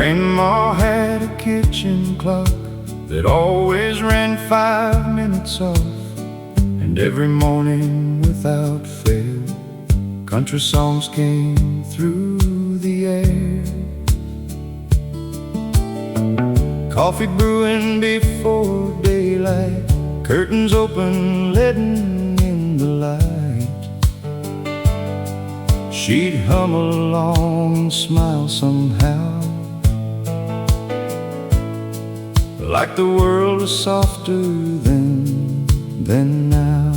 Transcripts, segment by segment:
Grandma had a kitchen clock that always ran 5 minutes off, and every morning without fail, country songs came through the air. Coffee brewing before daylight, curtains open, letting in the light. She'd hum along and smile somehow, like the world was softer than now.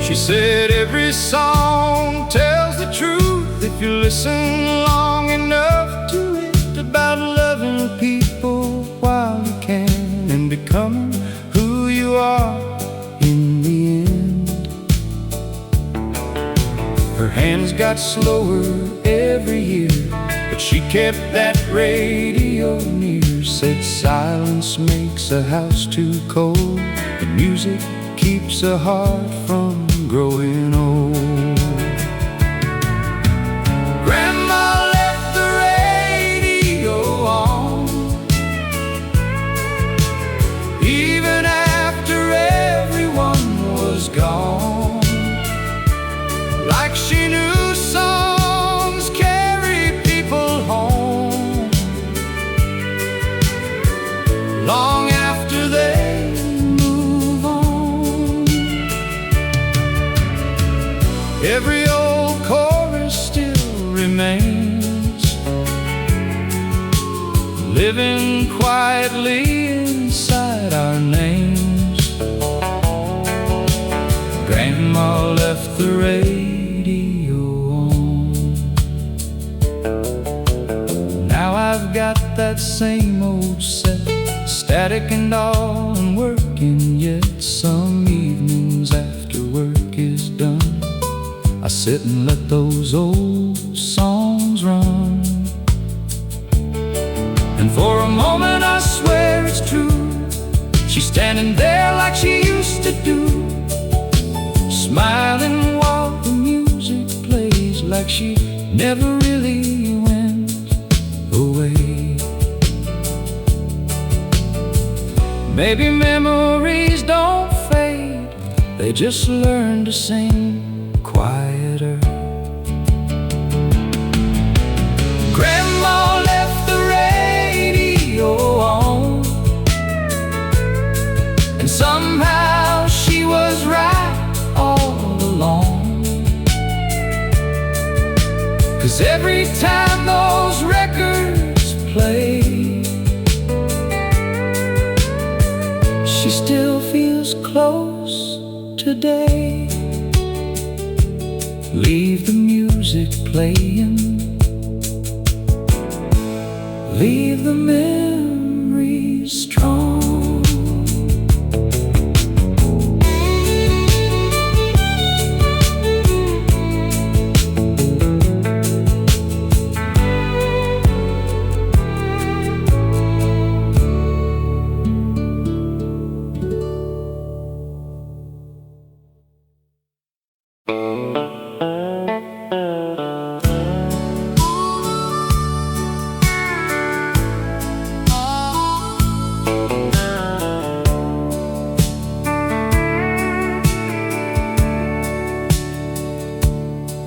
She said every song tells the truth if you listen long enough to it, about loving people while you can and becoming who you are in the end. Her hands got slower every year, but she kept that radio near. Said silence makes a house too cold, and music keeps a heart from growing old. Grandma left the radio on, even after everyone was gone, like she knew songs carry people home, long after they move on. Every old chorus still remains, living quietly inside our names. Grandma left the radio on. Now I've got that same old set, static and all, and working yet. Some evenings after work is done, I sit and let those old songs run. And for a moment I swear it's true, she's standing there like she used to do, smiling while the music plays, like she never really went away. Maybe memories don't fade, they just learn to sing quieter. Grandma left the radio on, and somehow she was right all along. 'Cause every time those records play, she still feels close today. Leave the music playing, leave the memories strong.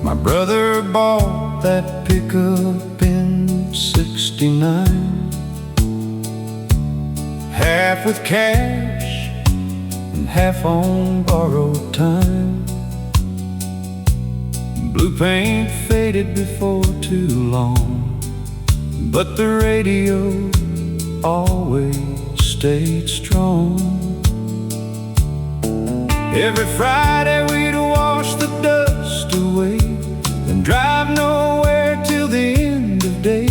My brother bought that pickup in '69, half with cash and half on borrowed time. Blue paint faded before too long, but the radio always stayed strong. Every Friday we'd wash the dust away, then drive nowhere till the end of day.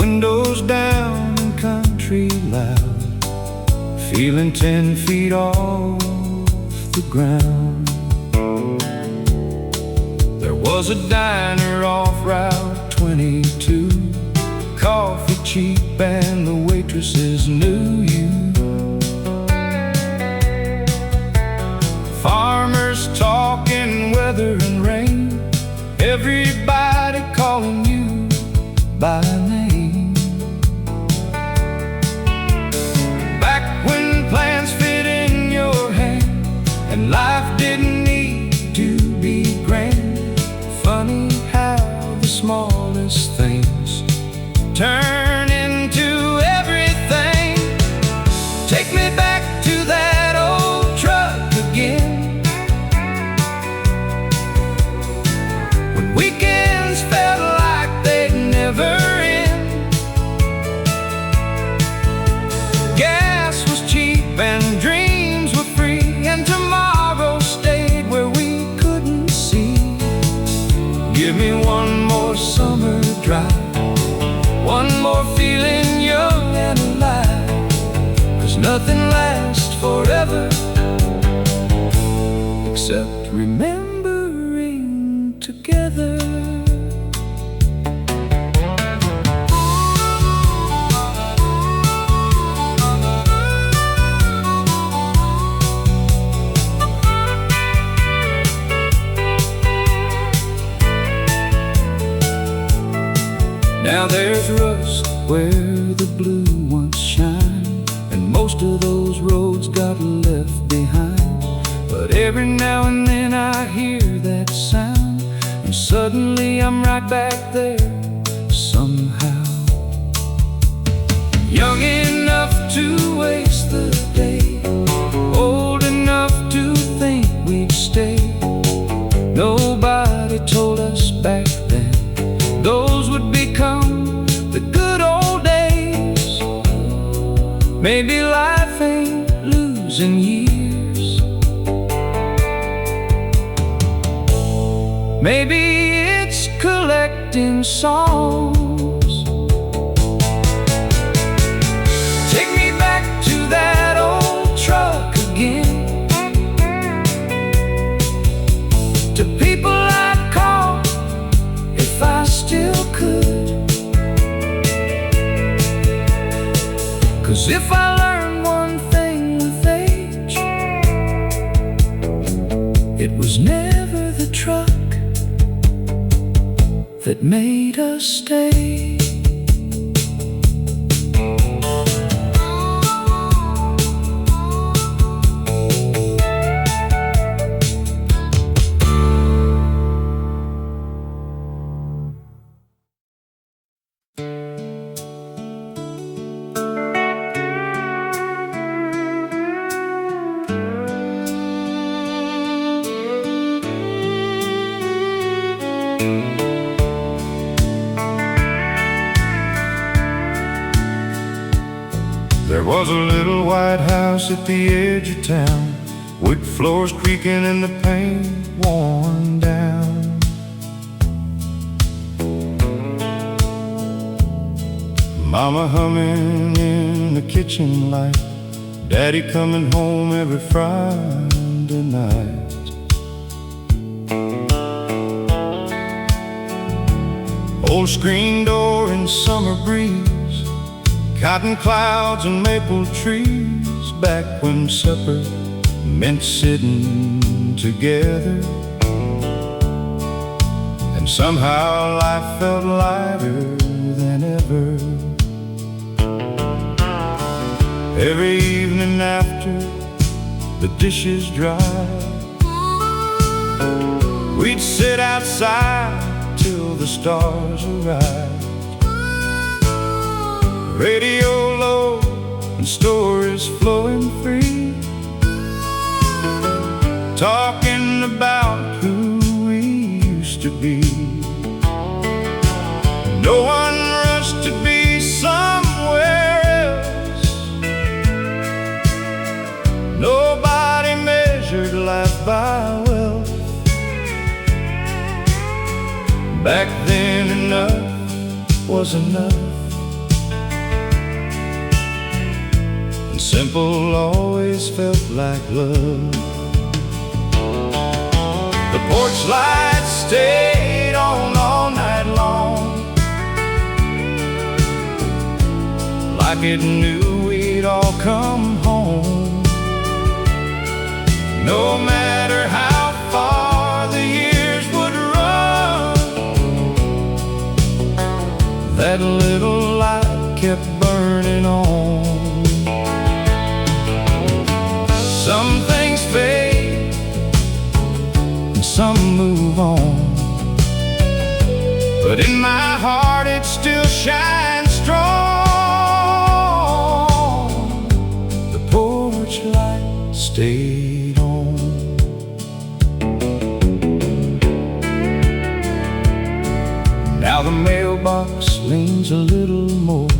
Windows down and country loud, feeling 10 feet off the ground. There was a diner off Route 22, coffee cheap and the waitresses knew you. Farmers talking weather and rain, everybody calling you by name. and alive, 'cause nothing lasts forever except remembering together. Now there's rust where the blue once shined, and most of those roads got left behind. But every now and then I hear that sound, and suddenly I'm right back there somehow. Young enough to waste the day, old enough to think we'd stay. Nobody told us back then those would become the good old days. Maybe life ain't losing years, maybe it's collecting songs. Take me back to that old truck again, to people I'd call if I still could. 'Cause if I learn one thing with age, it was never the truck that made us stay. There was a little white house at the edge of town, wood floors creaking and the paint worn down. Mama humming in the kitchen light, Daddy coming home every Friday night. Old screen door in summer breeze, cotton clouds and maple trees, back when supper meant sitting together. And somehow life felt lighter than ever. Every evening after the dishes dried, we'd sit outside till the stars arrived. Radio low and stories flowing free, talking about who we used to be. No one rushed to be somewhere else, nobody measured life by wealth. Back then enough was enough, and simple always felt like love. The porch lights stayed on all night long, like it knew we'd all come home. No matter how far the years would run, that little light kept burning on. Some things fade and some move on, but in my heart it still shines strong. The porch light stayed on. Now the mailbox leans a little more,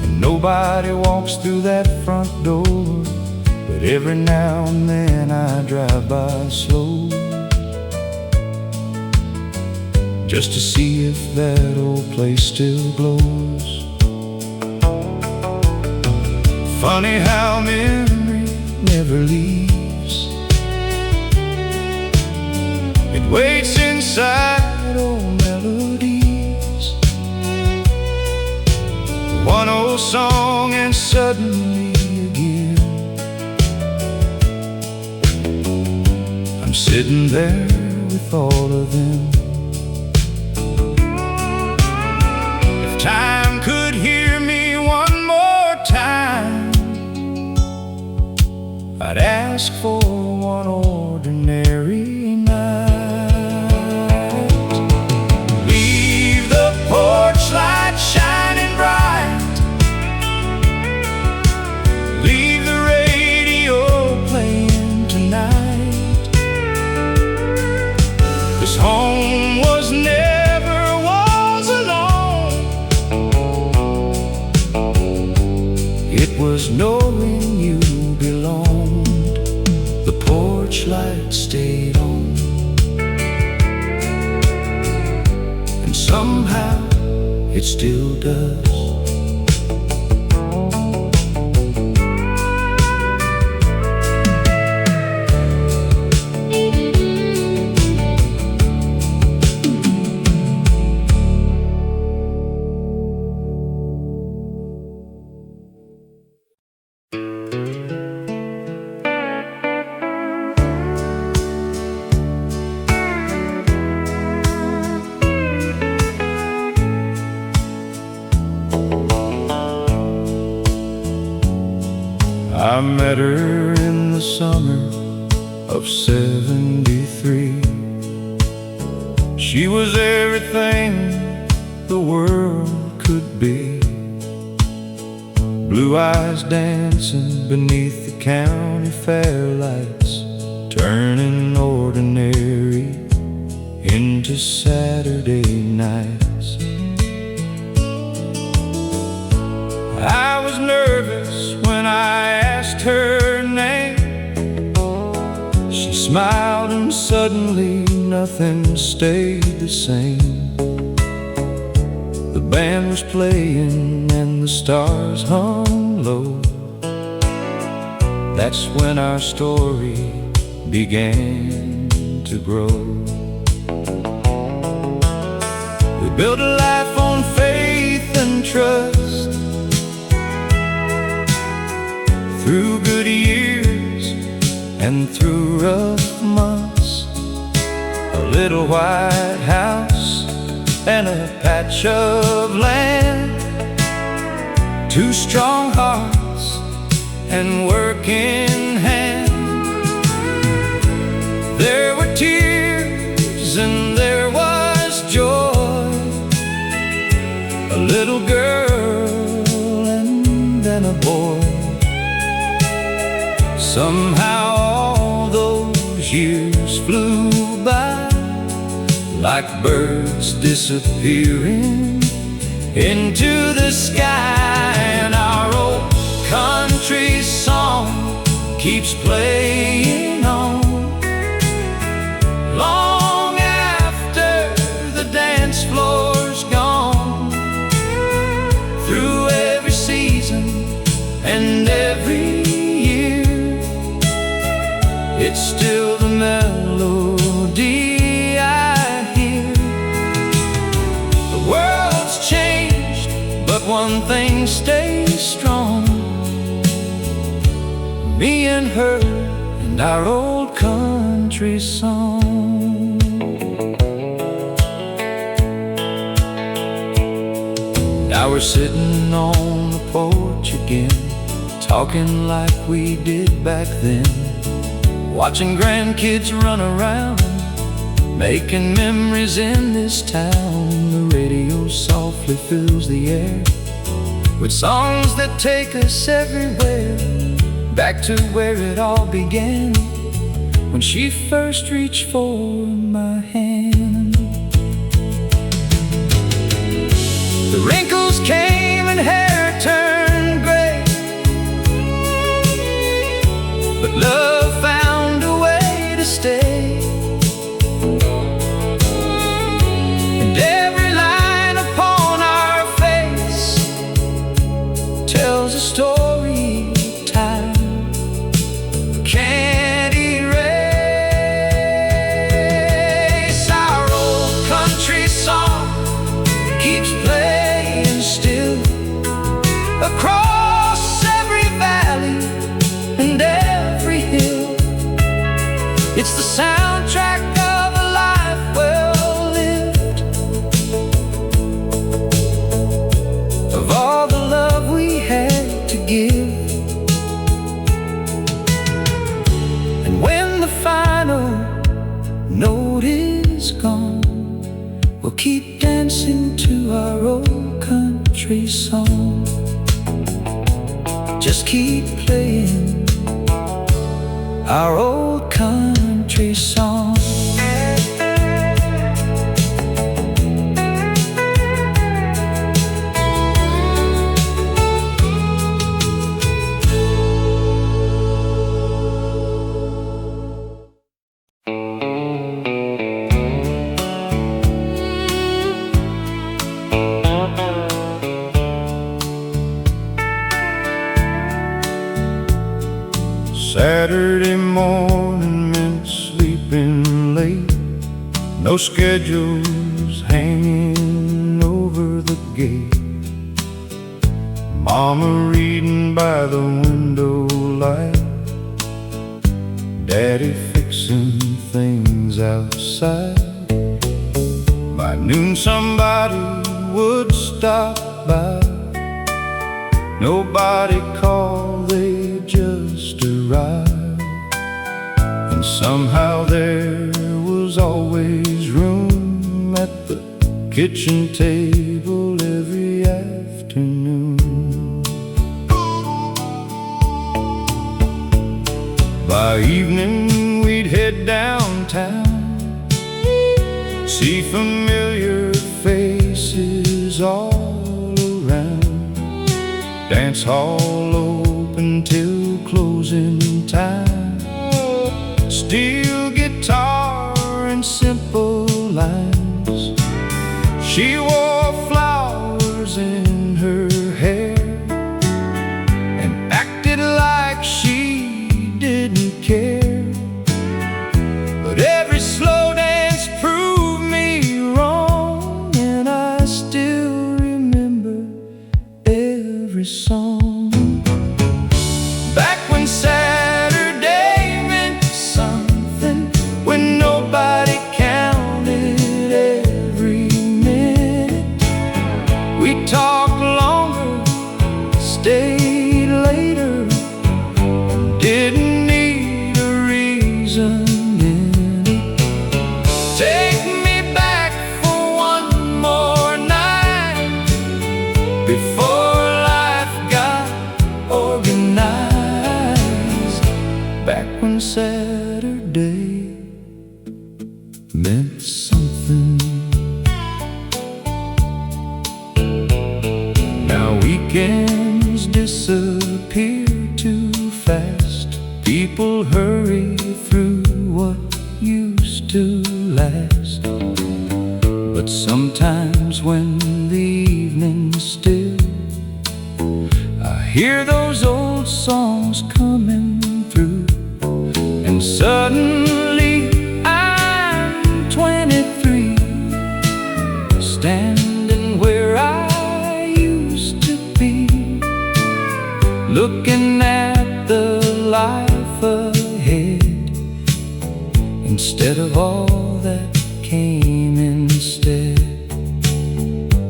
and nobody walks through that front door. But every now and then I drive by slow, just to see if that old place still glows. Funny how memory never leaves. It waits inside old melodies. One old song and suddenly again I'm sitting there with all of them. If time could hear me one more time, I'd ask for one ordinary night. Leave the porch light shining bright. Leave the radio playing tonight. This home was never was alone. It was knowing you belonged. The porch light stayed on, and somehow it still does. I met her in the summer of '73. She was everything the world could be. Blue eyes dancing beneath the county fair lights, turning ordinary into Saturday nights. I was nervous when I asked her name. She smiled and suddenly nothing stayed the same. The band was playing and the stars hung low. That's when our story began to grow. We built a life on faith and trust. Through good years and through rough months, a little white house and a patch of land, two strong hearts and work in hand. There were tears and there was joy, a little girl and then a boy. Somehow all those years flew by, like birds disappearing into the sky. And our old country song keeps playing on, long after the dance floor's gone. Through every season and every it's still the melody I hear. The world's changed, but one thing stays strong: me and her and our old country song. Now we're sitting on the porch again, talking like we did back then, watching grandkids run around, making memories in this town. The radio softly fills the air with songs that take us everywhere, back to where it all began, when she first reached for my hand. The wrinkles came and hair turned gray, but love found a way to stay. And every line upon our face tells a story across every valley and every hill. It's the soundtrack of a life well lived, of all the love we had to give. And when the final note is gone, we'll keep dancing to our old country song. Just keep playing our old country song. Saturday morning meant sleeping late, no schedules hanging over the gate. Mama reading by the window light, Daddy fixing things outside. By noon somebody would stop by. Nobody called, they just arrived. And somehow there was always room at the kitchen table every afternoon. By evening we'd head downtown, see familiar faces all around. Dance hall open till closing time, steel guitar and simple lines. She wore flowers in her hair and acted like she didn't care. But every slow dance proved me wrong, and I still remember every song. Back when Saturday meant something, when nobody counted every minute. We talked longer, stayed later, didn't need a reason in it. Take me back for one more night before organized. Back when Saturday meant something. Now weekends disappear too fast. People hurry through what used to last. But sometimes when the evening's still, I hear those old songs coming through, and suddenly I'm 23, standing where I used to be, looking at the life ahead instead of all that came instead.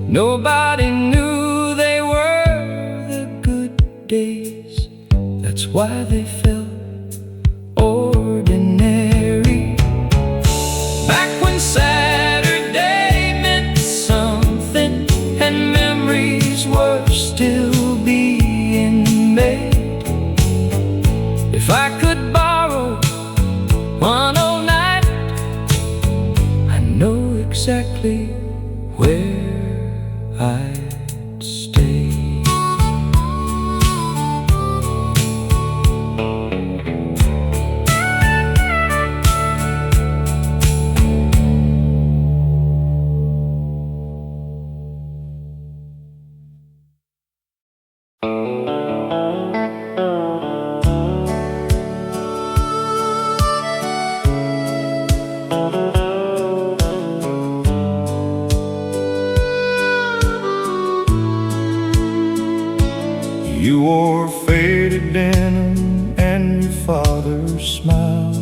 Nobody knew they were the good days, that's why they felt ordinary. Back when Saturday meant something, and memories were still being made. If I could borrow one old night, I know exactly where I'd stay. You wore faded denim and your father's smile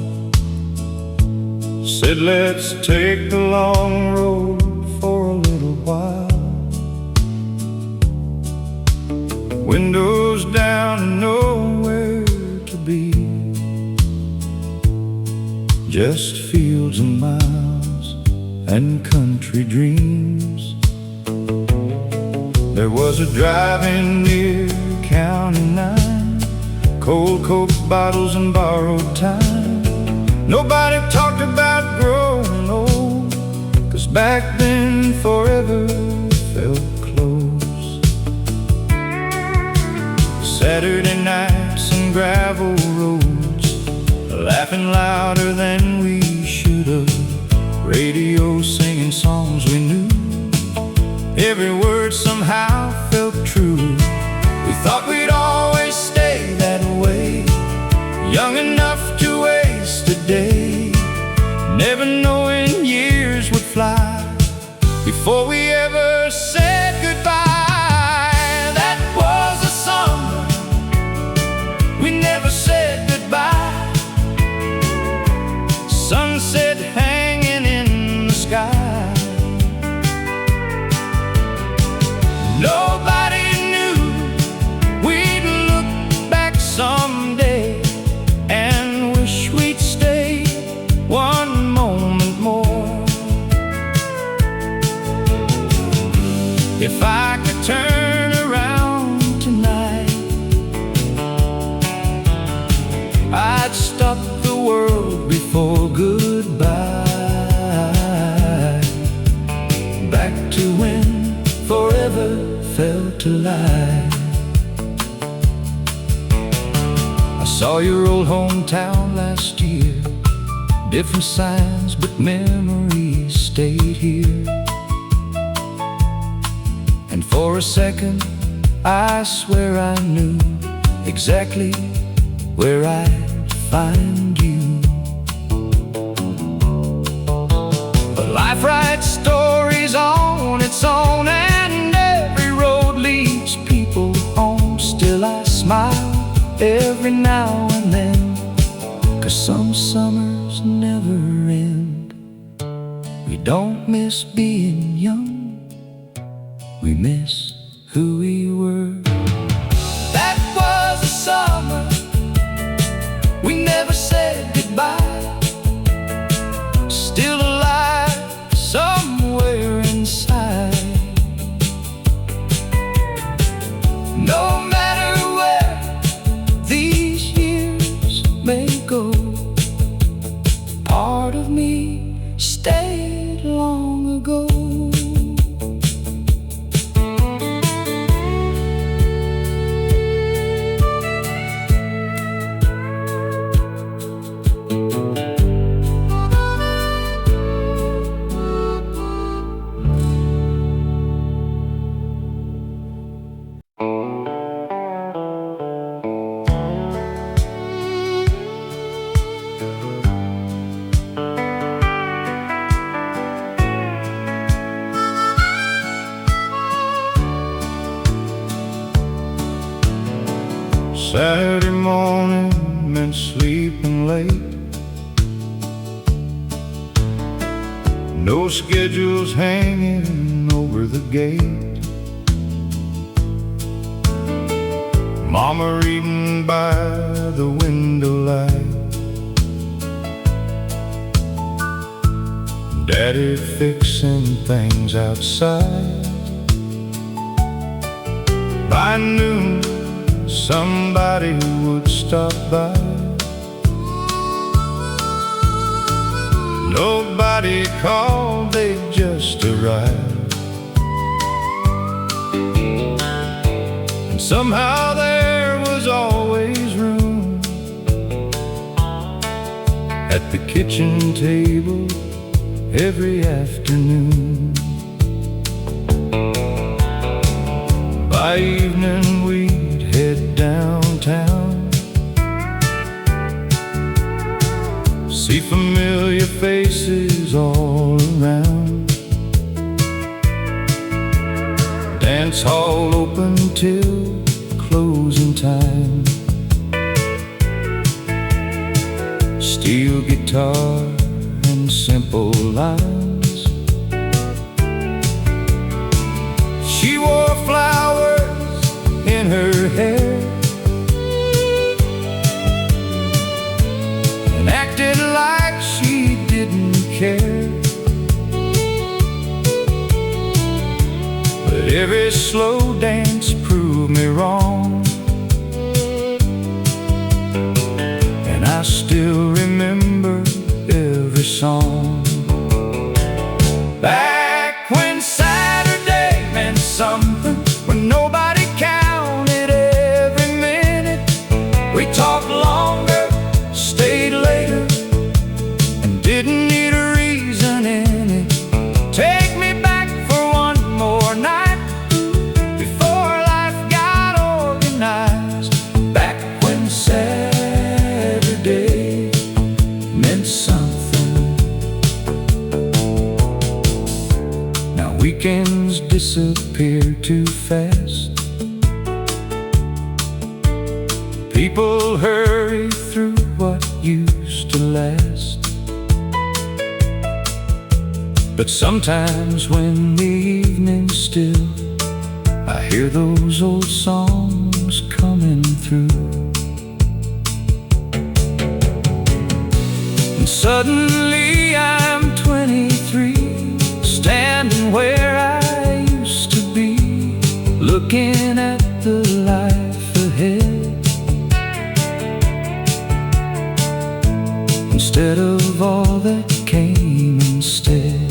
said, let's take the long road for a little while. Windows down and nowhere to be, just fields and miles and country dreams. There was a drive-in near County 9, cold Coke bottles and borrowed time. Nobody talked about growing old, 'cause back then forever felt close. Saturday nights and gravel roads, laughing louder than we should have. Radio singing songs we knew, every word somehow felt true. We thought we'd always stay that way, young enough to waste a day, never knowing years would fly before we ever said goodbye. That was a summer we never said goodbye. Sunset hanging in the sky. Nobody knew we'd look back someday and wish we'd stay one moment more. If I could turn around tonight, I'd stop the world before goodbye, back to when forever felt alive. I saw your old hometown last year, different signs but memories stayed here. And for a second I swear I knew exactly where I'd find you. But life writes stories on its own, and every road leads people home. Still I smile every now and then, 'cause some summers never end. We don't miss being young, we miss who we were. That was a summer we never said goodbye, still alive somewhere inside. No matter where these years may go, part of me stayed long ago. Saturday morning meant sleeping late, no schedules hanging over the gate. Mama reading by the window light, Daddy fixing things outside. By noon somebody would stop by. Nobody called, they just arrived. And somehow there was always room at the kitchen table every afternoon. By evening we'd head downtown, see familiar faces all around. Dance hall open till close guitar and simple lines. She wore flowers in her hair and acted like she didn't care. But every slow dance proved me wrong, and I still remember every song. Back when Saturday meant something, when nobody counted every minute, we talked longer, stayed later, and didn't need a reason in it. Take me back for one more night before life got organized. Back when Saturday meant something. Now weekends disappear too fast. People hurry through what used to last. But sometimes when the evening's still, I hear those old songs coming through. And suddenly I'm 23, standing where I used to be, looking at the life ahead, instead of all that came instead.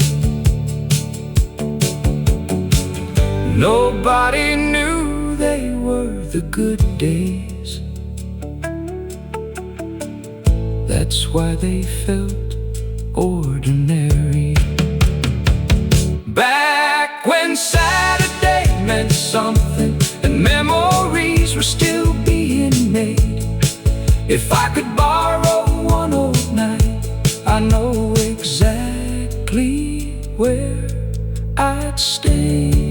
Nobody knew they were the good days. That's why they felt ordinary. Back when Saturday meant something and memories were still being made. If I could borrow one old night, I know exactly where I'd stay.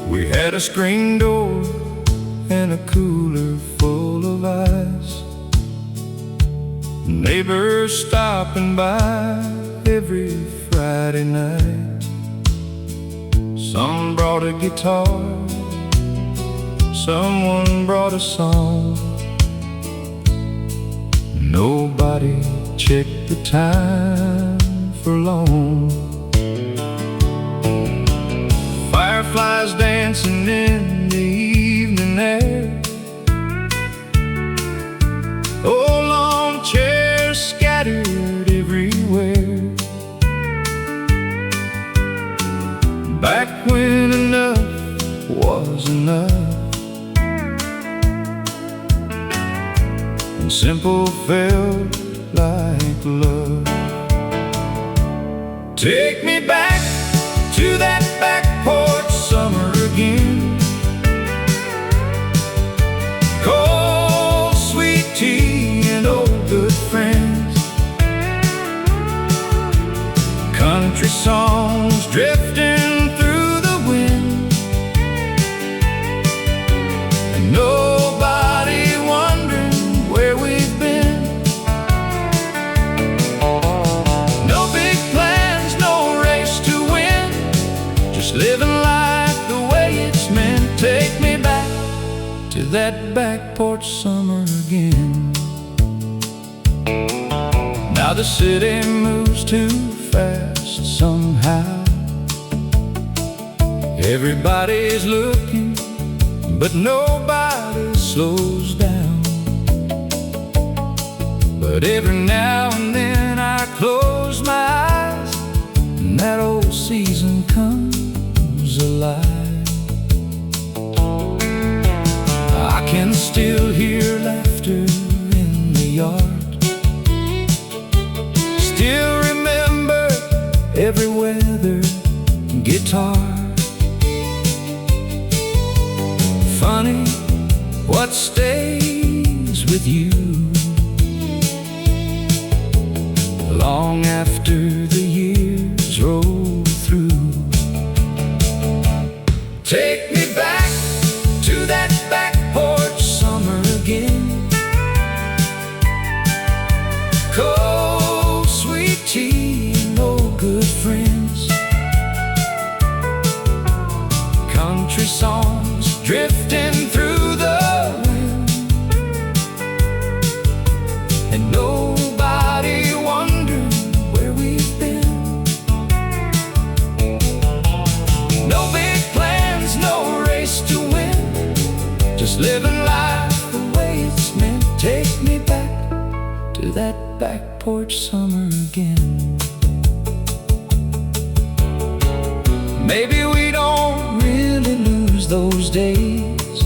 We had a screen door and a cooler full of ice, neighbors stopping by every Friday night. Some brought a guitar, someone brought a song. Nobody checked the time for long. Fireflies dancing in the evening air. Oh, long chairs scattered everywhere. Back when enough was enough, and simple felt like love. Take me back to that back porch summer again. Cold, sweet tea and old good friends. Country songs drifting through the wind, and nobody wondering where we've been. No big plans, no race to win, just living life the way it's meant. Take me back to that back porch summer again. Now the city moves too fast somehow. Everybody's looking, but nobody slows down. But every now and then I close my eyes, and that old season comes alive. still hear laughter in the yard. Still remember every weather guitar. Funny what stays with you long after the years roll through. Take me back to that back porch summer again. Cold, sweet tea, and no good friends. Country songs drifting through the wind, and nobody wondering where we've been. No big plans, no race to win, just living life the way it's meant. Take me back to that back porch summer again. Maybe we don't really lose those days.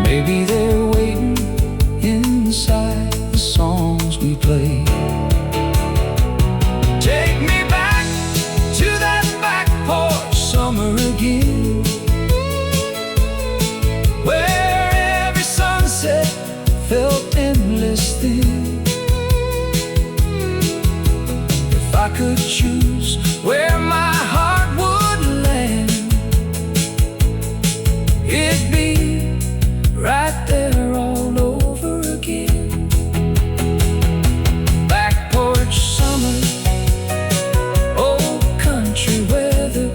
Maybe they're waiting inside the songs we play. Take me back to that back porch summer again, where every sunset felt endless thin. If I could choose where my heart would land, it'd be right there all over again. Back porch summer, old country weather,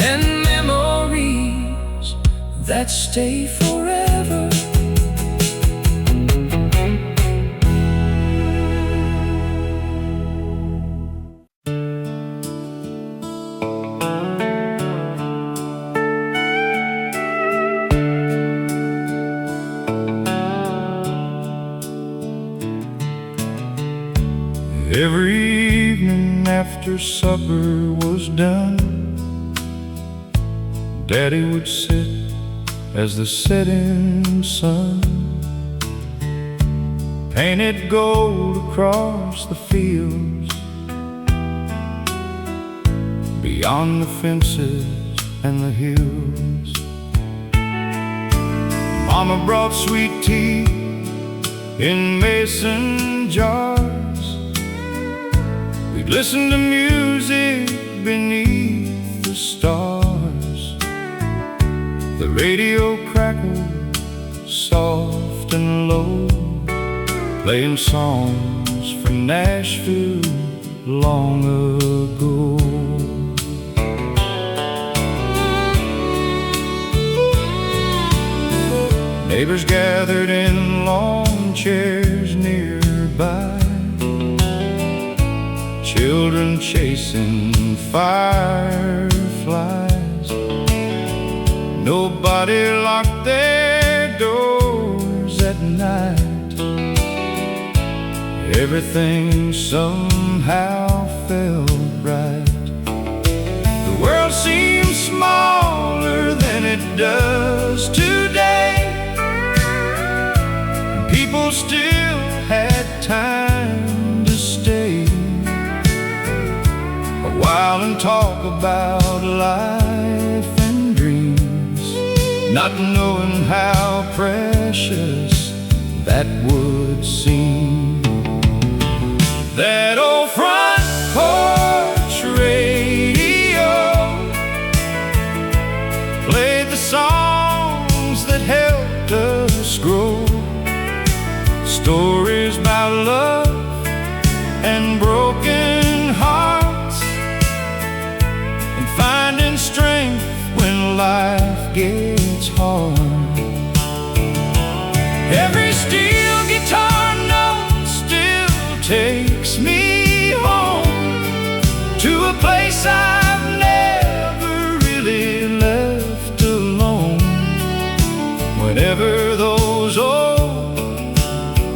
and memories that stay forever. Every evening after supper was done, Daddy would sit as the setting sun painted gold across the fields, beyond the fences and the hills. Mama brought sweet tea in mason jars. We'd listen to music beneath the stars. The radio crackled soft and low, playing songs from Nashville long ago. Neighbors gathered in lawn chairs nearby, children chasing fireflies. Nobody locked their doors at night. Everything somehow felt right. The world seemed smaller than it does today. People still had time to stay a while and talk about life and dreams, not knowing how precious that would seem. That old front porch radio played the songs that helped us grow, stories about love and broken hearts, and finding strength when life gets hard. Every steel guitar note still takes me home to a place I've never really left alone. Whenever those old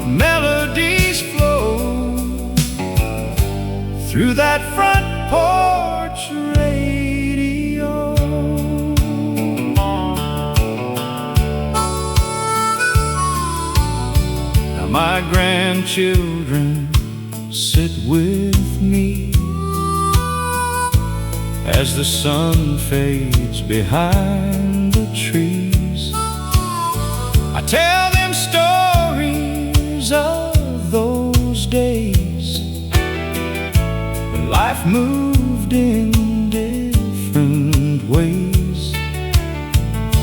melodies flow through that front porch radio. grandchildren sit with me as the sun fades behind the trees. I tell them stories of those days when life moved in different ways.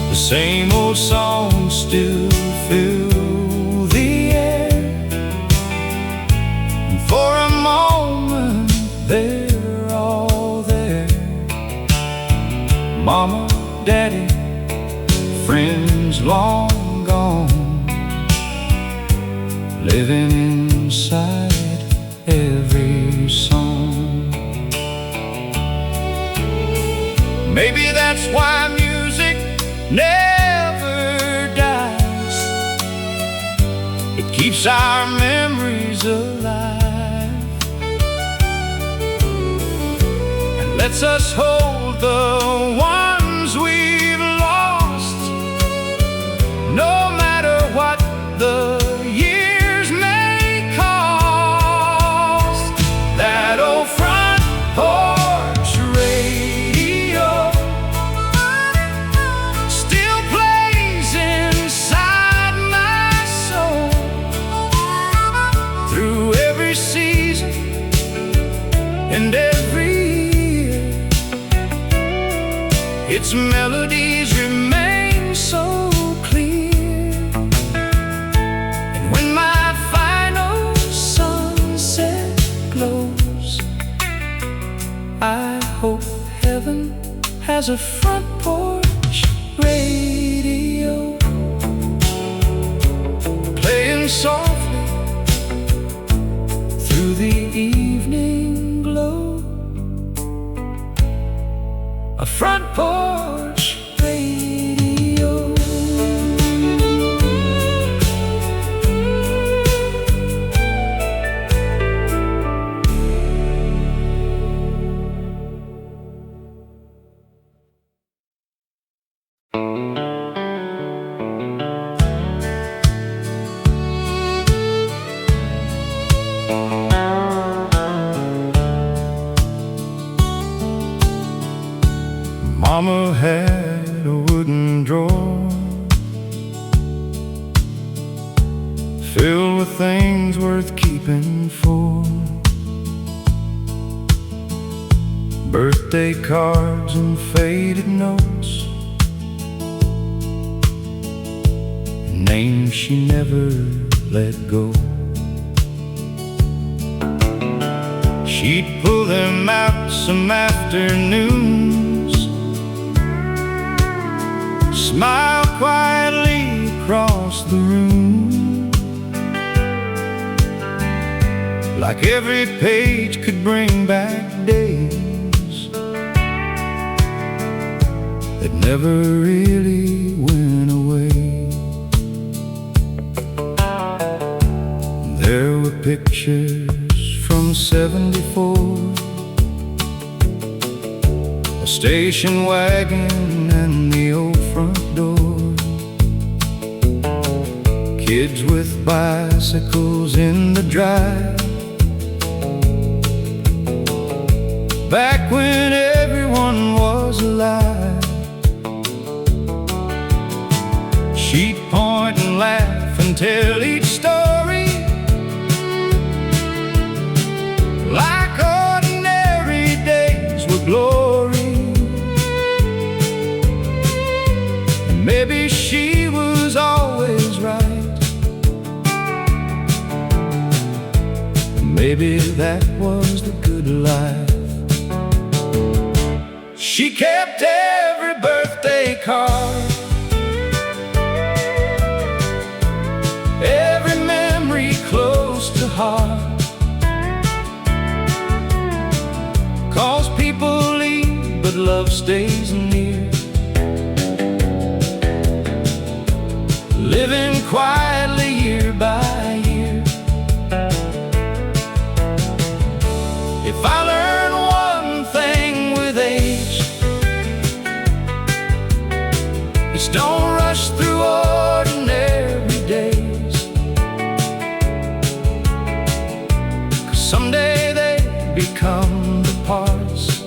The same old songs still fill the air, and for a moment they're all there. Mama, Daddy, friends long gone, living inside every song. Maybe that's why music never dies. It keeps our memories alive and lets us hold the ones we've lost, no matter what the years may cost. That old front porch radio still plays inside my soul. Through every season and every year, its melodies remain so clear. And when my final sunset glows, I hope heaven has a front porch radio, playing softly through the evening glow. A front porch radio. Mama had a wooden drawer filled with things worth keeping for. Birthday cards and faded notes, names she never let go. She'd pull them out some afternoons, smile quietly across the room, like every page could bring back days that never really went away. There were pictures from '74, a station wagon and the old front door, kids with bicycles in the drive, back when everyone was alive. She'd point and laugh and tell each story like ordinary days were glory. And maybe she was always right, maybe that was the good life. She kept every birthday card, every memory close to heart. 'Cause people leave, but love stays near, living quietly year by year. If I learn one thing with age, it's don't rush through ordinary days. someday they become the parts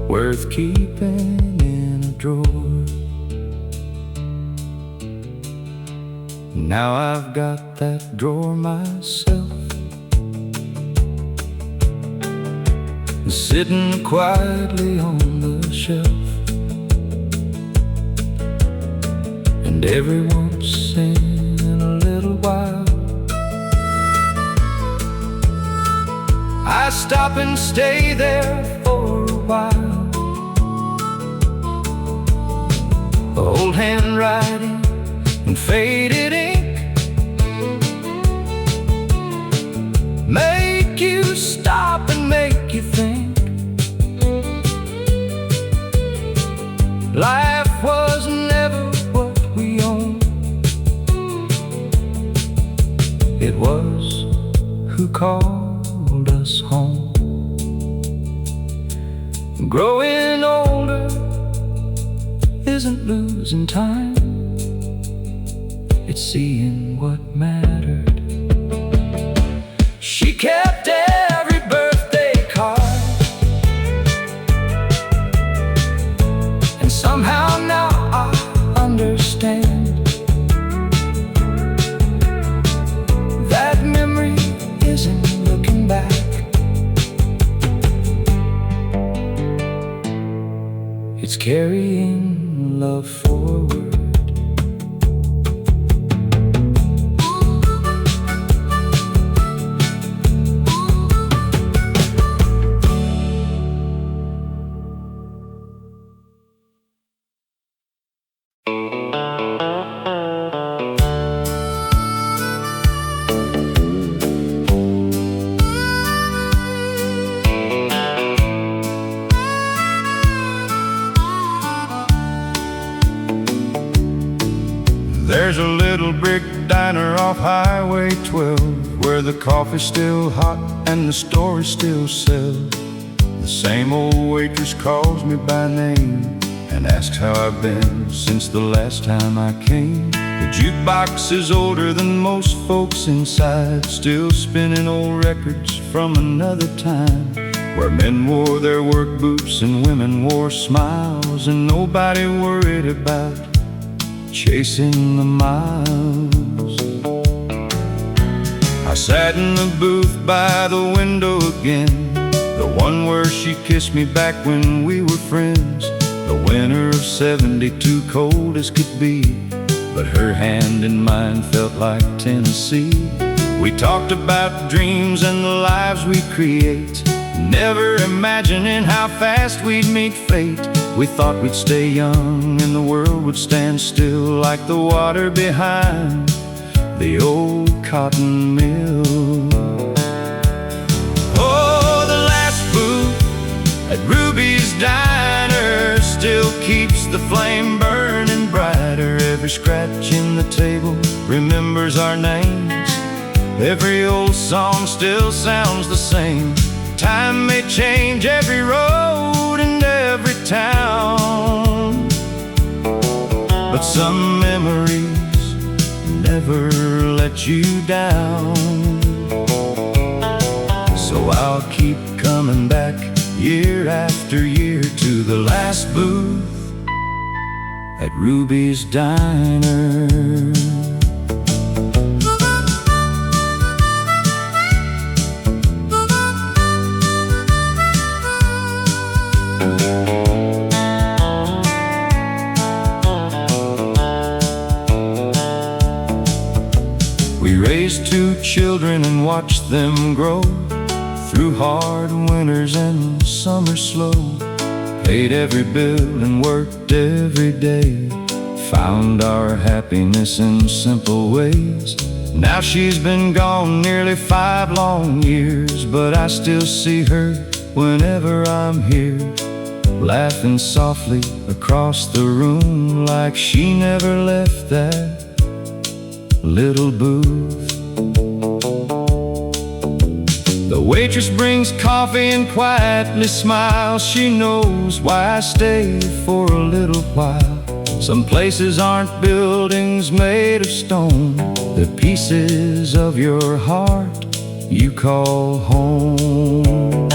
worth keeping in a drawer. Now I've got that drawer myself, sitting quietly on the shelf, and every once in a little while I stop and stay there for a while. Old handwriting and faded ink make you stop and make you think. Life was never what we owned. It was who called us home. Growing older isn't losing time, it's seeing what mattered. She kept every birthday card, and somehow now I understand that memory isn't looking back. It's carrying love forward. There's a little brick diner off Highway 12, where the coffee's still hot and the stories still sell. The same old waitress calls me by name and asks how I've been since the last time I came. The jukebox is older than most folks inside, still spinning old records from another time, where men wore their work boots and women wore smiles, and nobody worried about chasing the miles. I sat in the booth by the window again, the one where she kissed me back when we were friends. The winter of '72, cold as could be, but her hand in mine felt like Tennessee. We talked about dreams and the lives we create, never imagining how fast we'd meet fate. We thought we'd stay young and the world would stand still, like the water behind the old cotton mill. Oh, the last booth at Ruby's Diner still keeps the flame burning brighter. Every scratch in the table remembers our names. Every old song still sounds the same. Time may change every road and every town, but some memories never let you down. So I'll keep coming back year after year to the last booth at Ruby's Diner. We raised 2 children and watched them grow through hard winters and summers slow. Paid every bill and worked every day, found our happiness in simple ways. Now she's been gone nearly 5 long years, but I still see her whenever I'm here, laughing softly across the room like she never left that little booth. The waitress brings coffee and quietly smiles. She knows why I stay for a little while. Some places aren't buildings made of stone, they're pieces of your heart you call home.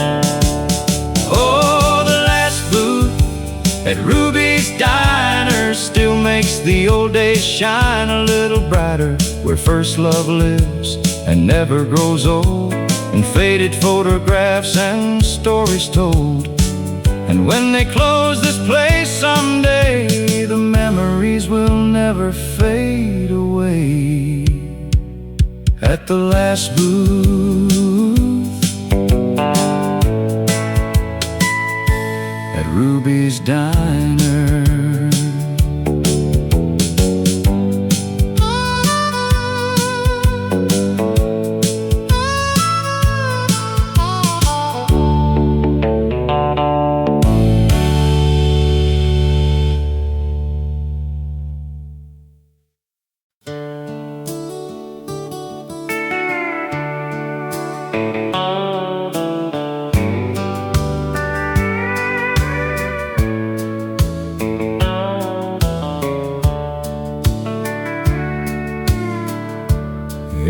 Oh, the last booth at Ruby's Diner still makes the old days shine a little brighter, where first love lives and never grows old, and faded photographs and stories told. And when they close this place someday, the memories will never fade away. At the last booth at Ruby's Diner.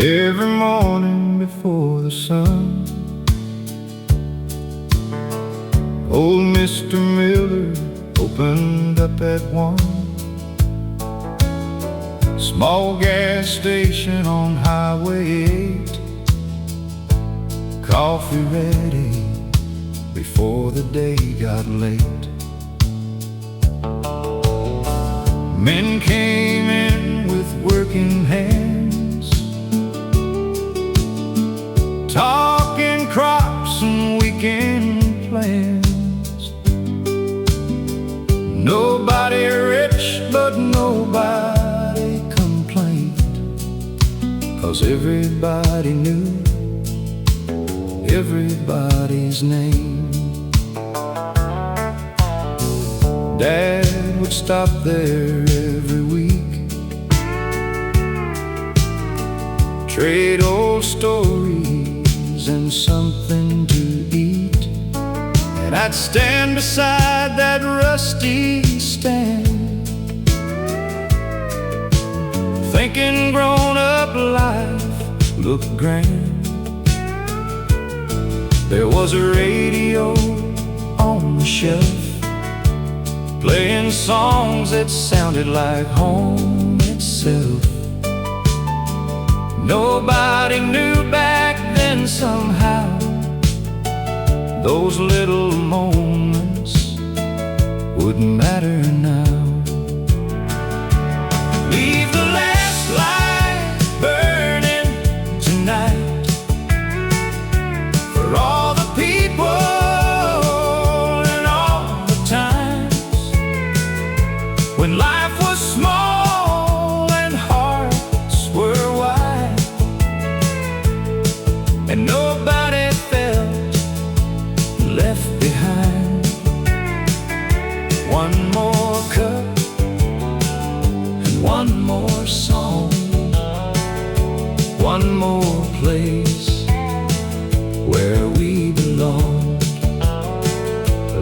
Every morning before the sun, old Mr. Miller opened up at 1. Small gas station on Highway 8. Coffee ready before the day got late. Men came in with working hands, talking crops and weekend plans. Nobody rich, but nobody complained, 'cause everybody knew everybody's name. Dad would stop there every week, trade old stories and something to eat. And I'd stand beside that rusty stand, thinking grown-up life looked grand. There was a radio on the shelf, playing songs that sounded like home itself. Nobody knew back then somehow those little moments wouldn't matter now. Leave the last light burning tonight for all the people and all the times when life was small and hearts were wide, and nobody felt left behind. One more cup and one more song, one more place where we belong.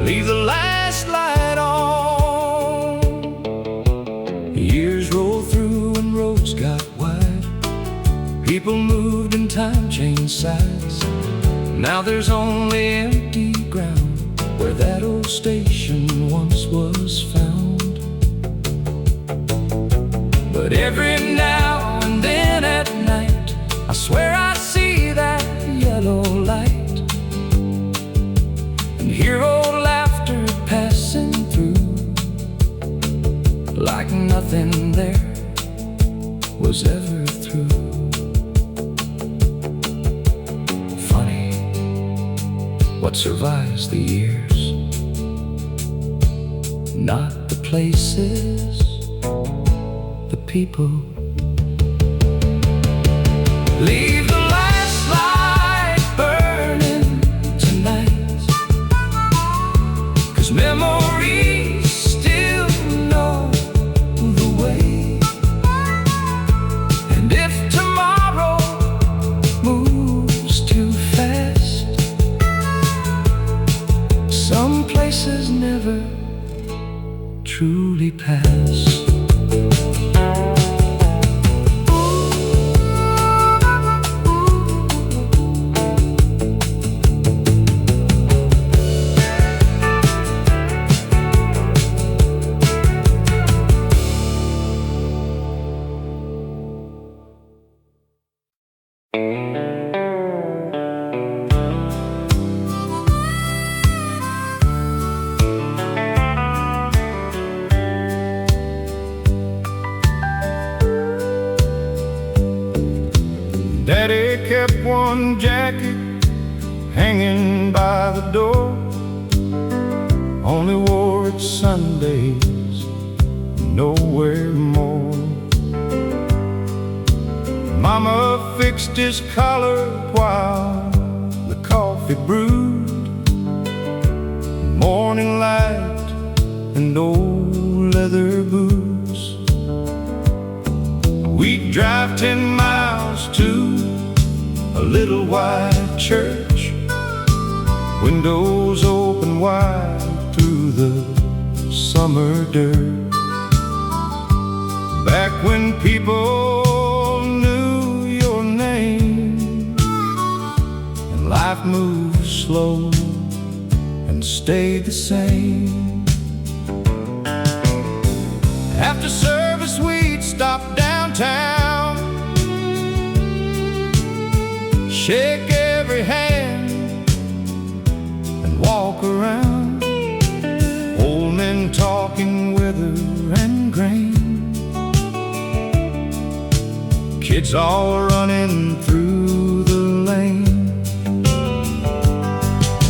Leave the last light on. Years rolled through and roads got wide. People moved and time changed sides. Now there's only empty ground where that old station once was found. But every now and then at night, I swear I see that yellow light and hear old laughter passing through, like nothing there was ever through. Funny what survives the years, not the places, the people. Leave the last light burning tonight, 'cause memories still know the way. And if tomorrow moves too fast, some places never truly pass. Daddy kept one jacket hanging by the door, only wore it Sundays, nowhere more. Mama fixed his collar while the coffee brewed, morning light and old leather boots. We'd drive 10 miles to a little white church, windows open wide through the summer dirt. Back when people knew your name and life moved slow and stayed the same. After service we'd stop downtown, shake every hand and walk around, old men talking weather and grain, kids all running through the lane.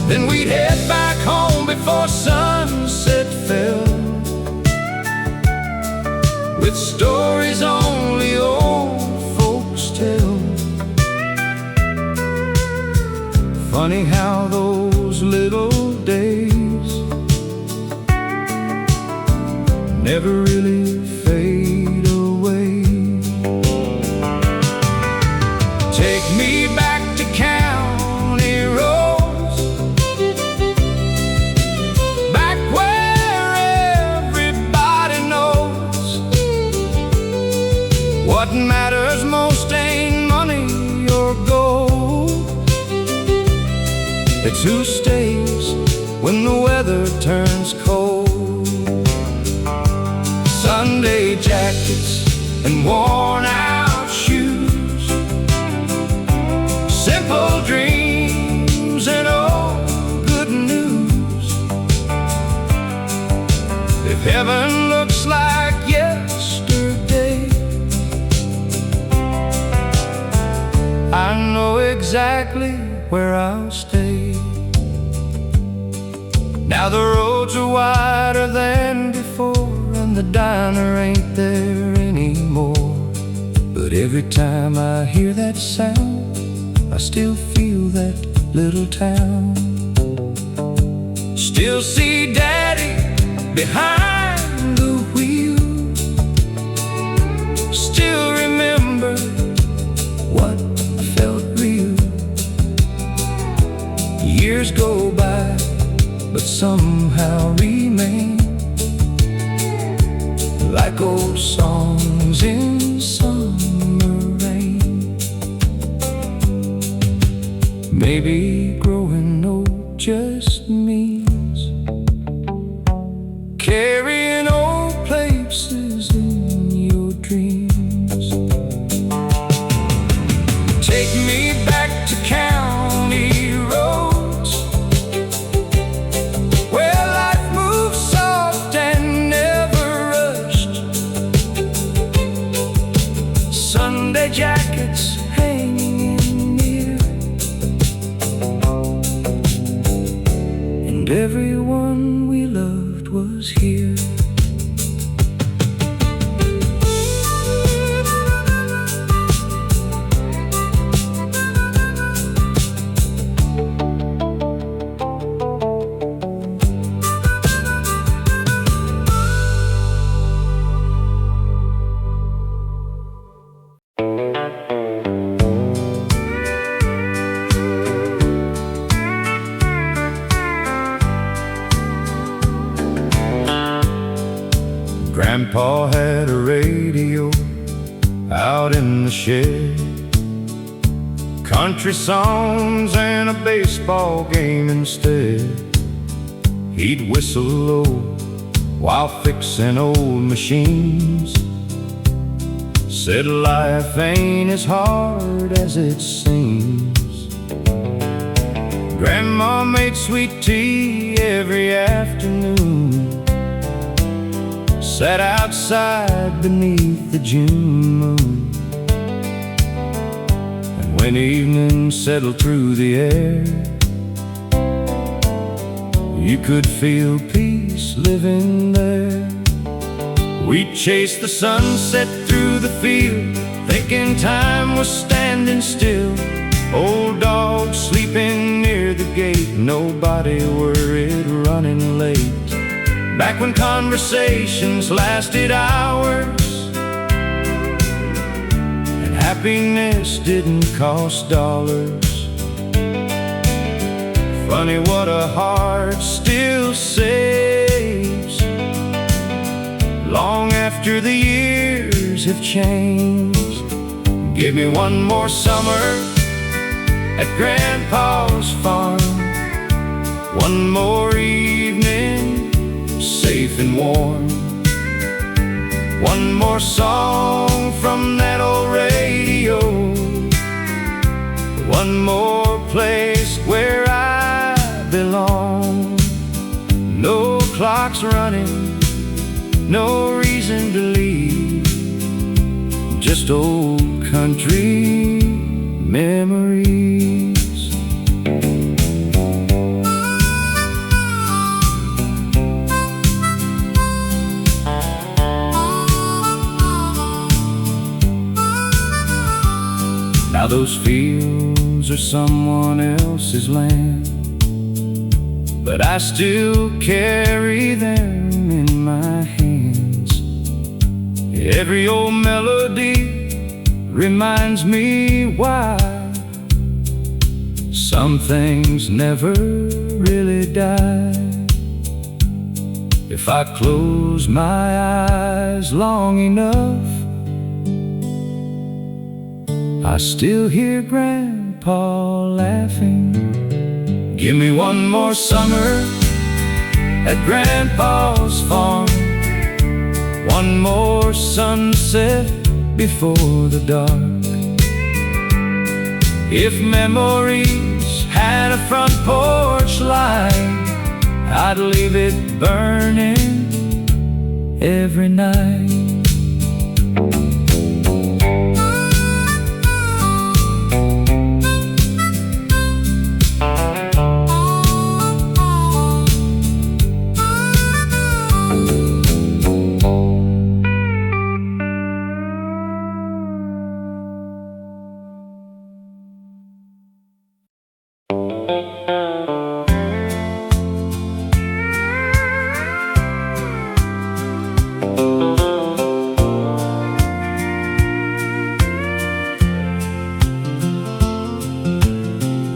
Then we'd head back home before sunset fell, with stories only old folks tell. Funny how those little days never really fade away. Take me back to county roads, back where everybody knows what matters most ain't money or gold. It's who stays when the weather turns cold. Sunday jackets and worn out shoes, simple dreams and old good news. If heaven looks like yesterday, I know exactly where I'll stay. Now the roads are wider than before, and the diner ain't there anymore. But every time I hear that sound, I still feel that little town. Still see Daddy behind the wheel, still remember what felt real. Years go by, but somehow remain like old songs in summer rain. Maybe growing old just means carrying old places in your dreams. Take me back to county roads, where life moves soft and never rushed. Sunday jackets hanging in near, and everyone we loved was here. Grandpa had a radio out in the shed, country songs and a baseball game instead. He'd whistle low while fixing old machines, said life ain't as hard as it seems. Grandma made sweet tea every afternoon, sat outside beneath the June moon, and when evening settled through the air, you could feel peace living there. We'd chase the sunset through the field, thinking time was standing still. Old dogs sleeping near the gate, nobody worried running late. Back when conversations lasted hours and happiness didn't cost dollars. Funny what a heart still saves long after the years have changed. Give me one more summer at Grandpa's farm, one more evening safe and warm, one more song from that old radio, one more place where I belong. No clocks running, no reason to leave, just old country memories. Now those fields are someone else's land, but I still carry them in my hands. Every old melody reminds me why some things never really die. If I close my eyes long enough, I still hear Grandpa laughing. Give me one more summer at Grandpa's farm, one more sunset before the dark. If memories had a front porch light, I'd leave it burning every night.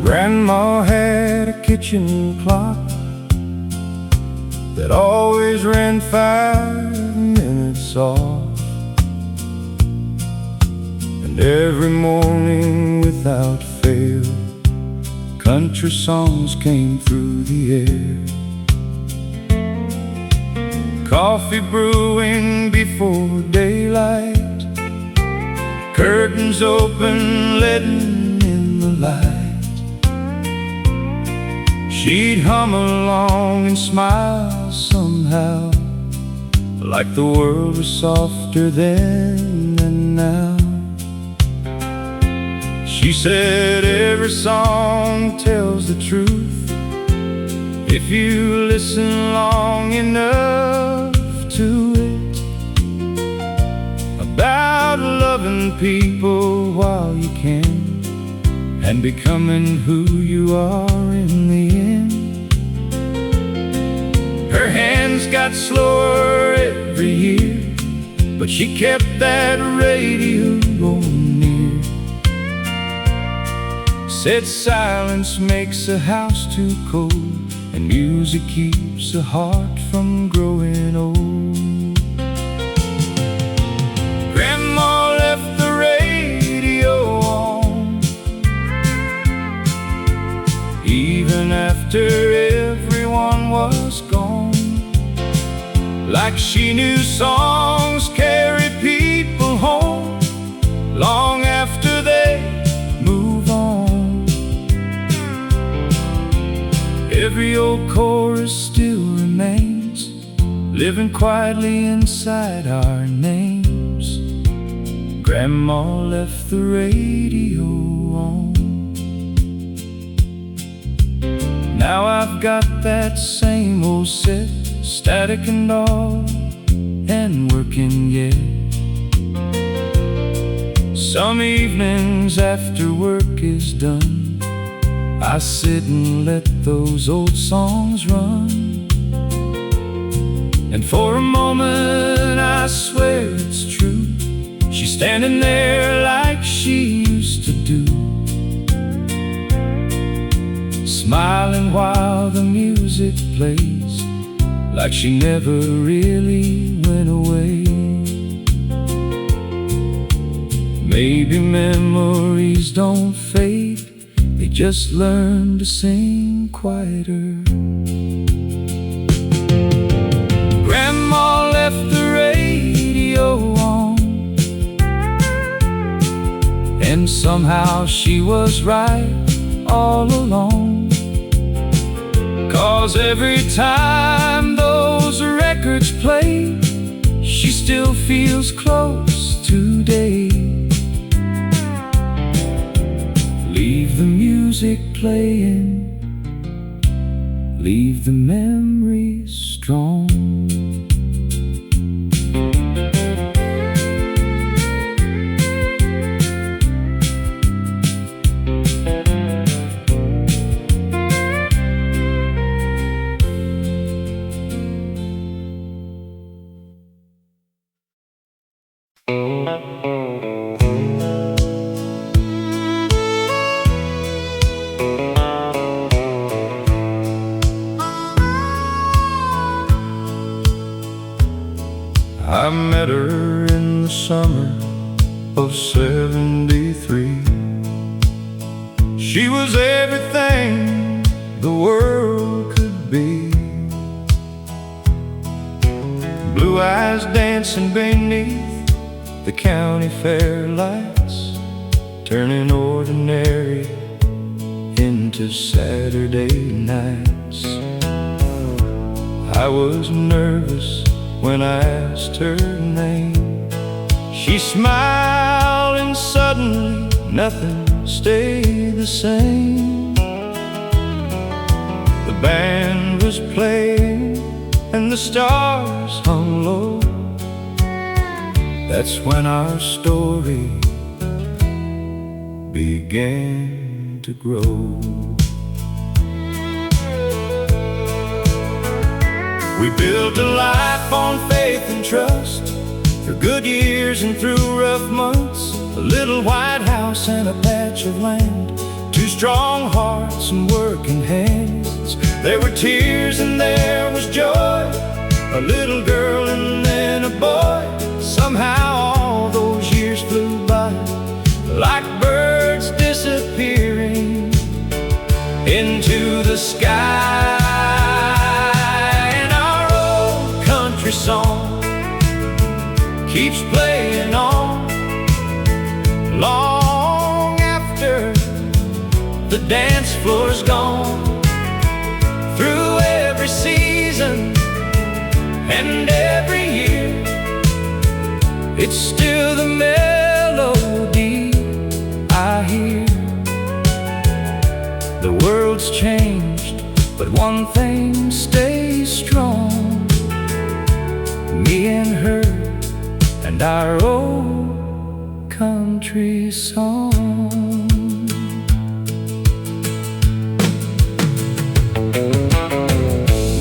Grandma had a kitchen clock that always ran 5 minutes off, and every morning without fail, country songs came through the air. Coffee brewing before daylight, curtains open, letting in the light. She'd hum along and smile somehow, like the world was softer then than now. She said every song tells the truth if you listen long enough to it, about loving people while you can and becoming who you are in the end. Her hands got slower every year, but she kept that radio going near. Said silence makes a house too cold, and music keeps a heart from growing old. Grandma left the radio on, even after everyone was gone. Like she knew songs carry people home, Every old chorus still remains, living quietly inside our names. Grandma left the radio on. Now I've got that same old set, static and all, and working yet. Some evenings after work is done, I sit and let those old songs run. And for a moment I swear it's true, she's standing there like she used to do, smiling while the music plays, like she never really went away. Maybe memories don't fade, they just learn to sing quieter. Grandma left the radio on, and somehow she was right all along. 'Cause every time those records play, she still feels close today. Leave the music playing, leave the memories strong. I met her in the summer of '73. She was everything the world could be. Blue eyes dancing beneath the county fair lights, turning ordinary into Saturday nights. I was nervous when I asked her name. She smiled and suddenly nothing stayed the same. The band was playing and the stars hung low. That's when our story began to grow. We built a life on faith and trust, through good years and through rough months. A little white house and a patch of land, two strong hearts and working hands. There were tears and there was joy, a little girl and then a boy. Somehow all those years flew by, like birds disappearing into the sky. Song keeps playing on long after the dance floor's gone. Through every season and every year, it's still the melody I hear. The world's changed, but one thing stays strong: me and her and our old country song.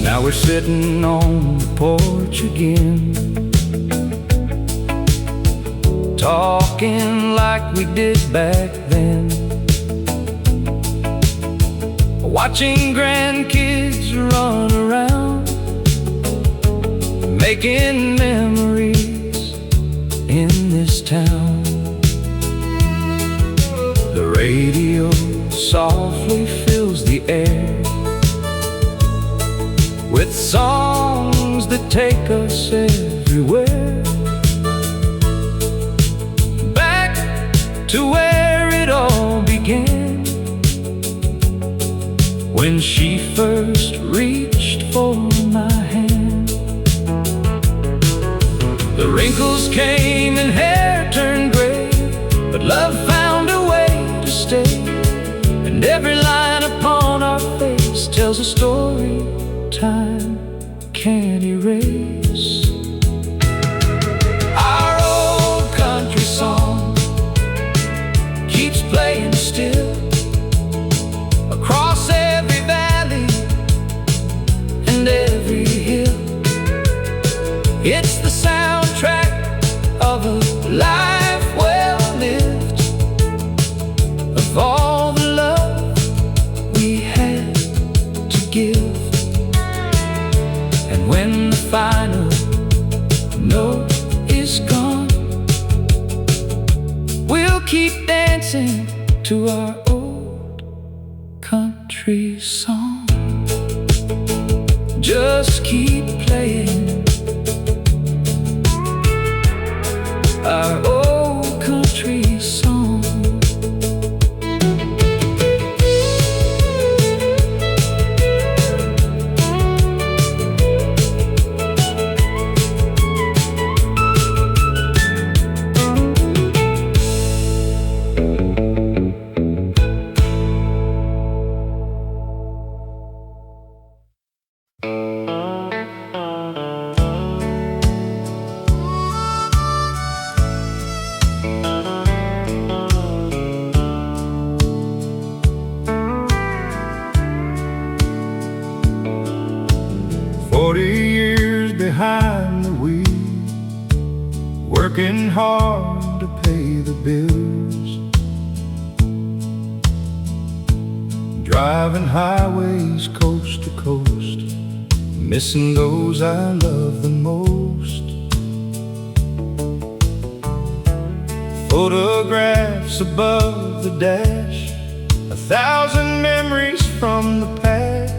Now we're sitting on the porch again, talking like we did back then, watching grandkids run around, making memories in this town. The radio softly fills the air with songs that take us everywhere, back to where it all began, when she first reached for my hand. The wrinkles came and hair turned gray, but love found a way to stay. And every line upon our face tells a story time can't erase. Our old country song keeps playing still across every valley and every hill. It's the soundtrack of a life well lived, of all the love we had to give. And when the final note is gone, we'll keep dancing to our old country song. Just keep playing our old country song. 40 years behind the wheel, working hard to pay the bills, driving highways coast to coast, missing those I love the most. Photographs above the dash, 1,000 memories from the past.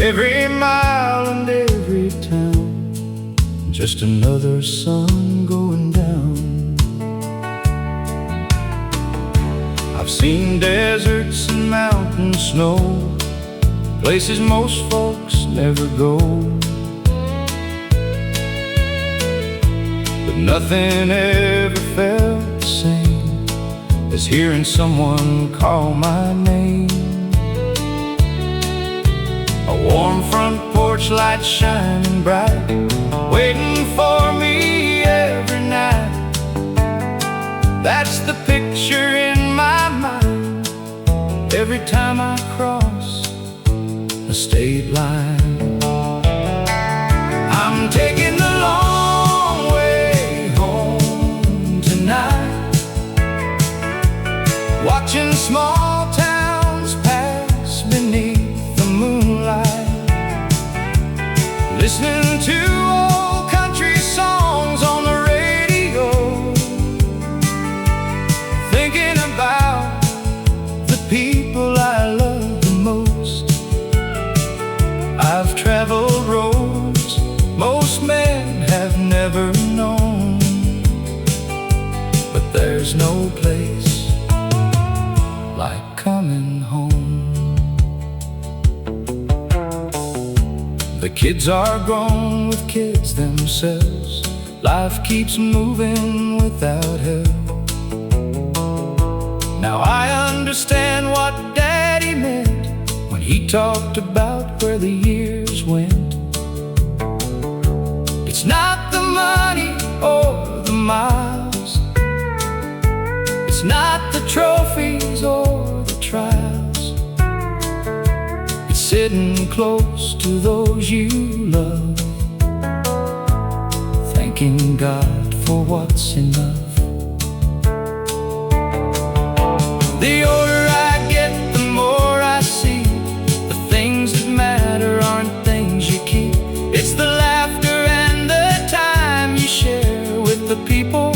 Every mile and every town, just another sun going down. I've seen deserts and mountain snow, places most folks never go. But nothing ever felt the same as hearing someone call my name. A warm front porch light shining bright, waiting for me every night. That's the picture in my mind every time I cross a state line. I'm taking the long way home tonight, watching small towns pass beneath the moonlight, listening to old country songs on the radio, thinking about the people I love the most. I've traveled roads most men have never known, but there's no place like coming home. The kids are grown with kids themselves, life keeps moving without help. Now I understand what Daddy meant when he talked about where the years went. It's not the money or the miles, it's not the trophies or the trials, it's sitting close to those you love, thanking God for what's enough. The older I get, the more I see the things that matter aren't things you keep. It's the laughter and the time you share with the people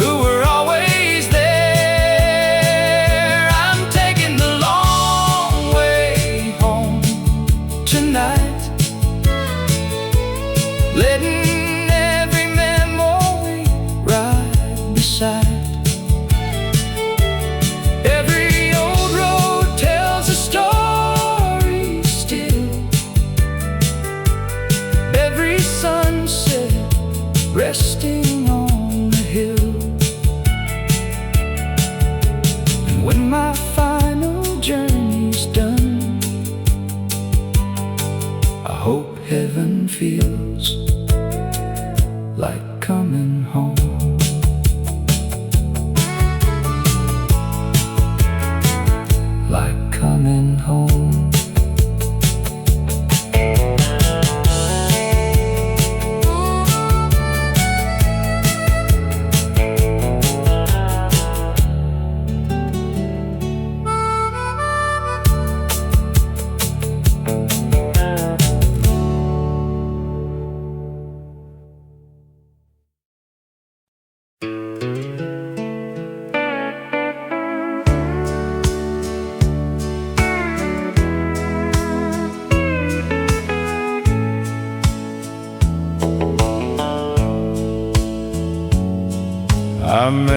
who were always there. I'm taking the long way home tonight, letting every memory ride beside.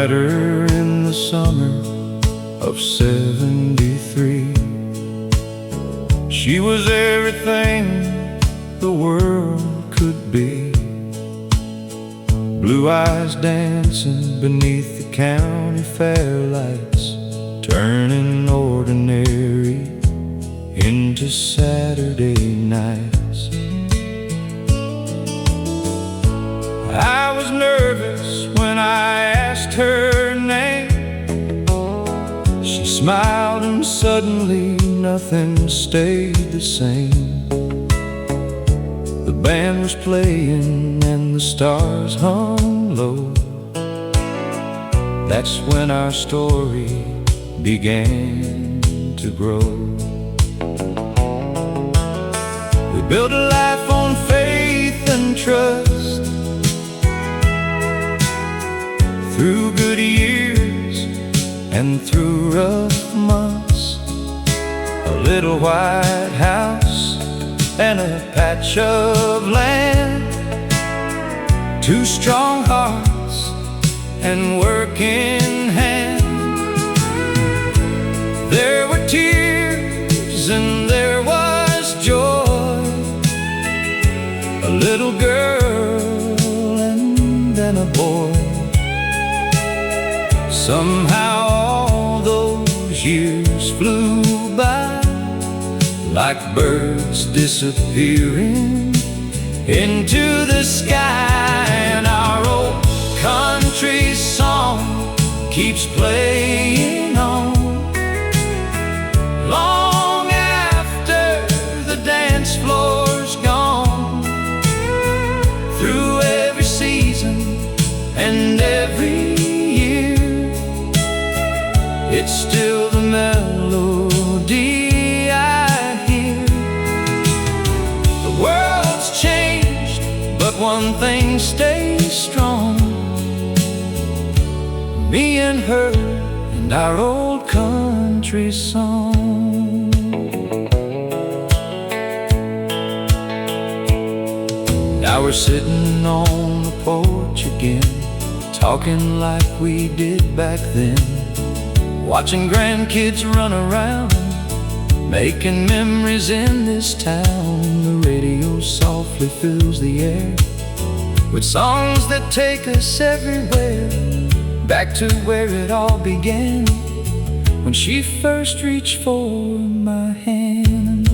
met her in the summer of '73. She was everything the world could be. Blue eyes dancing beneath the county fair lights, turning ordinary into Saturday nights. I was nervous when I asked her name. She smiled and suddenly nothing stayed the same. The band was playing and the stars hung low. That's when our story began to grow. We built a life on faith and trust. Through good years and through rough months, a little white house and a patch of land, two strong hearts and work in hand. There were tears and there was joy, a little girl and then a boy. Somehow all those years flew by, like birds disappearing into the sky. And our old country song keeps playing on, long after the dance floor's gone. Through every season and every year, it's still the melody I hear. The world's changed, but one thing stays strong: me and her and our old country song. Now we're sitting on the porch again, talking like we did back then, watching grandkids run around, making memories in this town. The radio softly fills the air with songs that take us everywhere, back to where it all began, when she first reached for my hand.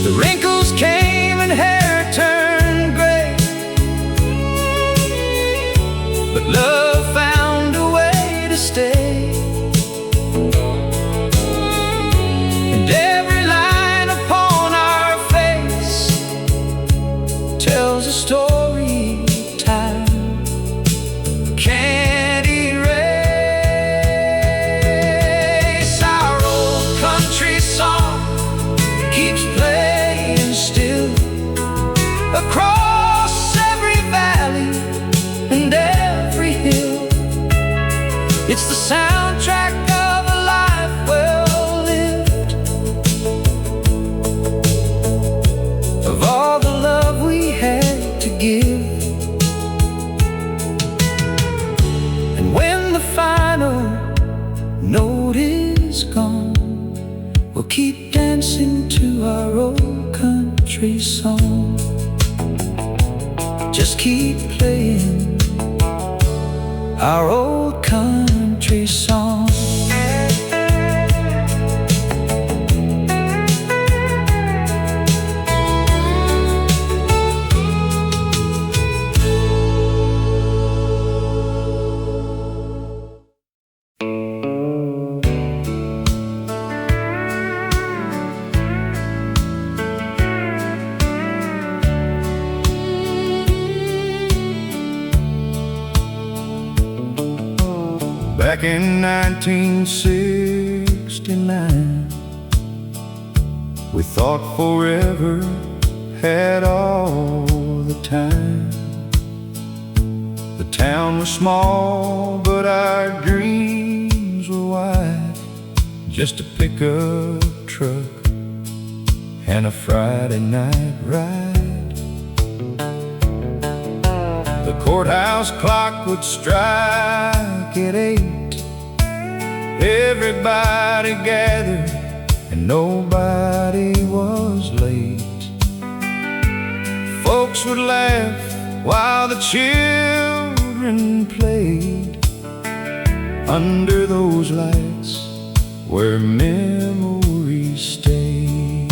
The wrinkles came and hair turned gray, but love found a way to stay. And every line upon our face tells a story time can't erase. Our old country song keeps playing still across every valley and every hill. It's the soundtrack of a life well lived, of all the love we had to give. And when the final note is gone, we'll keep dancing to our old country song. Just keep playing our old country song. Back in 1969, we thought forever had all the time. The town was small, but our dreams were wide. Just a pickup truck and a Friday night ride. The courthouse clock would strike at 8. Everybody gathered and nobody was late. Folks would laugh while the children played under those lights where memories stay.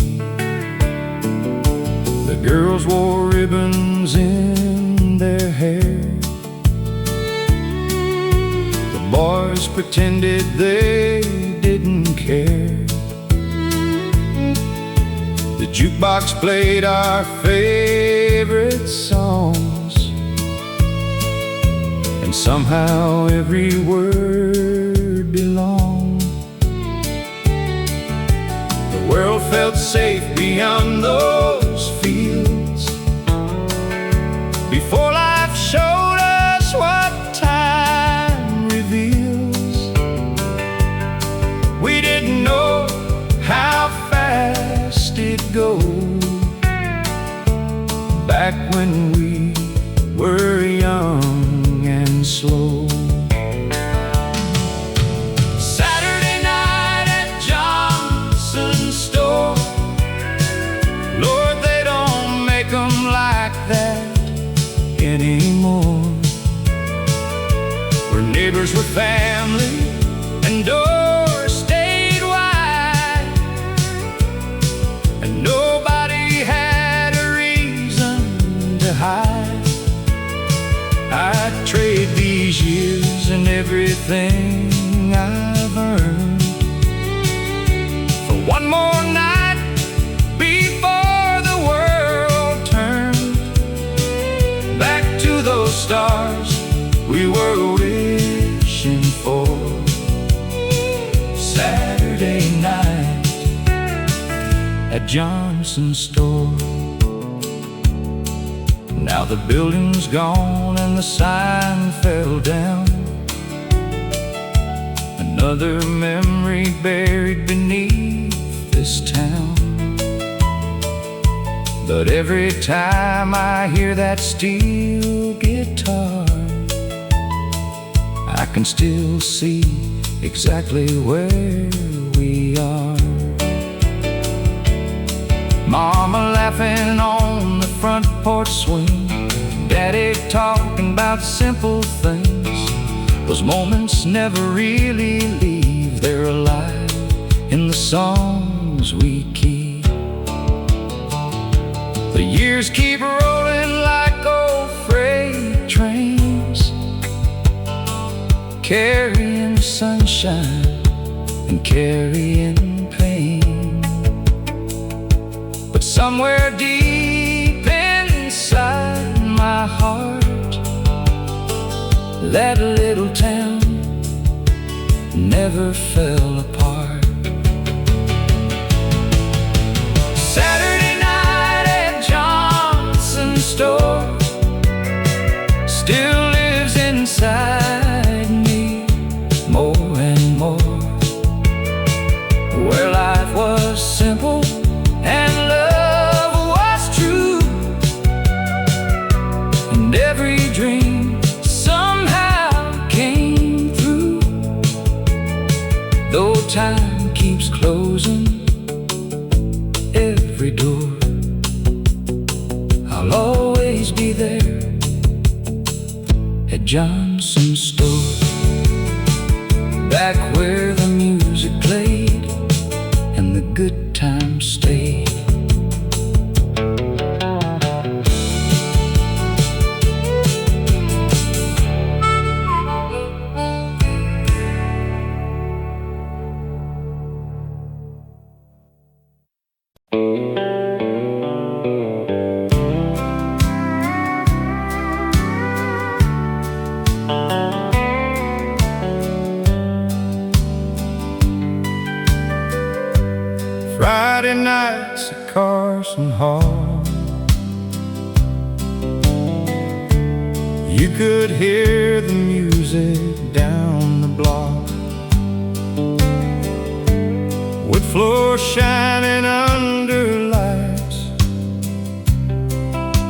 The girls wore ribbons in their hair. The boys pretended they didn't care. The jukebox played our favorite songs, and somehow every word belonged. The world felt safe beyond those fields, before life showed us what time reveals. We didn't know how fast it goes back when we were young and slow. Saturday night at Johnson's store. Lord, they don't make them like that anymore. Where neighbors were family and doors stayed wide, and nobody had a reason to hide. I'd trade these years and everything I've earned for one more night before the world turned back to those stars we were wishing for. Saturday night at Johnson's store. Now the building's gone and the sign fell down. Another memory buried beneath this town. But every time I hear that steel guitar, I can still see exactly where we are. Mama laughing on the front porch swing, Daddy talking about simple things. Those moments never really leave. They're alive in the songs we keep. The years keep rolling like old freight trains, carrying sunshine and carrying pain. But somewhere deep inside my heart, that little town never fell apart. Saturday night at Johnson's store still lives inside me more and more. Where life was simple and love was true, and every dream somehow came through. Though time keeps closing every door, I'll always be there at Johnson's store. Back where the music played and the good times stayed. Friday nights at Carson Hall, you could hear the music down the block. Wood floor shining under lights,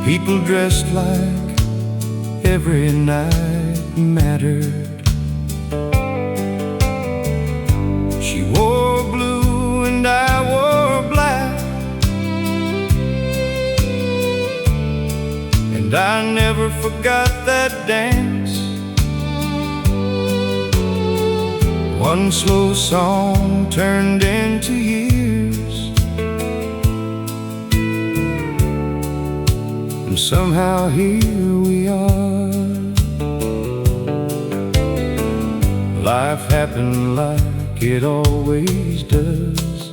people dressed like every night mattered. She wore blue and I wore black, and I never forgot that dance. One slow song turned into years, and somehow here we are. Life happened like it always does.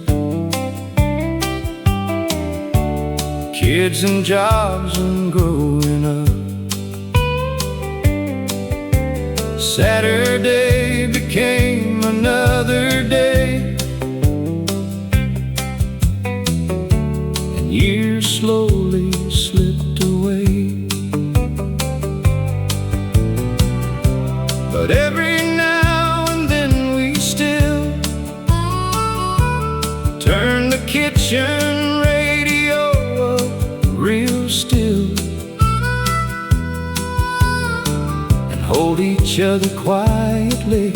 Kids and jobs and growing up. Saturday became another day, and years slowly slipped away. But every now and then we still turn the kitchen radio up real still, hold each other quietly,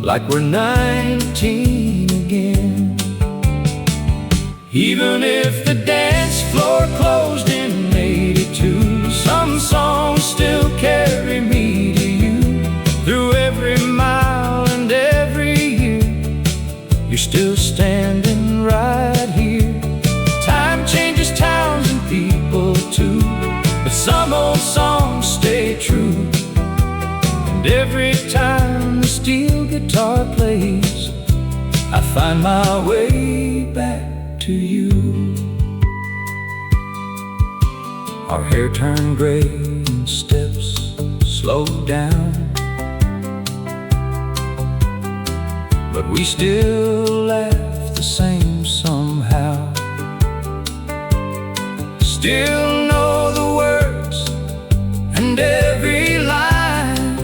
like we're 19 again. Even if the dance floor closed in '82, some songs still carry me to you. Through every mile and every year, you're still standing right here. Time changes towns and people too, but some old songs stay true. And every time the steel guitar plays, I find my way back to you. Our hair turned gray and steps slowed down, but we still laugh the same somehow. Still know the words and every line,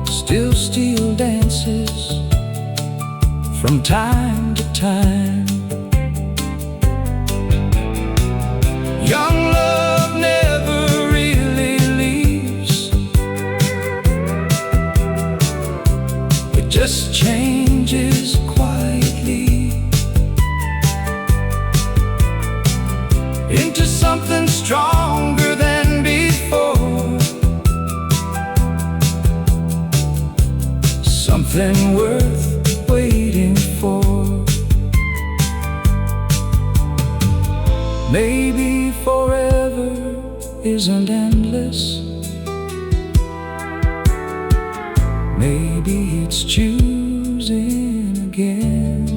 still steel dances from time to time. Young love never really leaves, it just changes quietly into something stronger than before, something worth waiting for. Maybe forever isn't endless, maybe it's choosing again.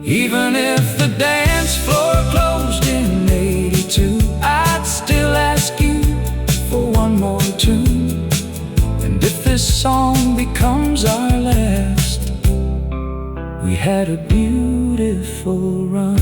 Even if the dance floor closed in '82, I'd still ask you for one more tune. And if this song becomes our last, we had a beautiful run.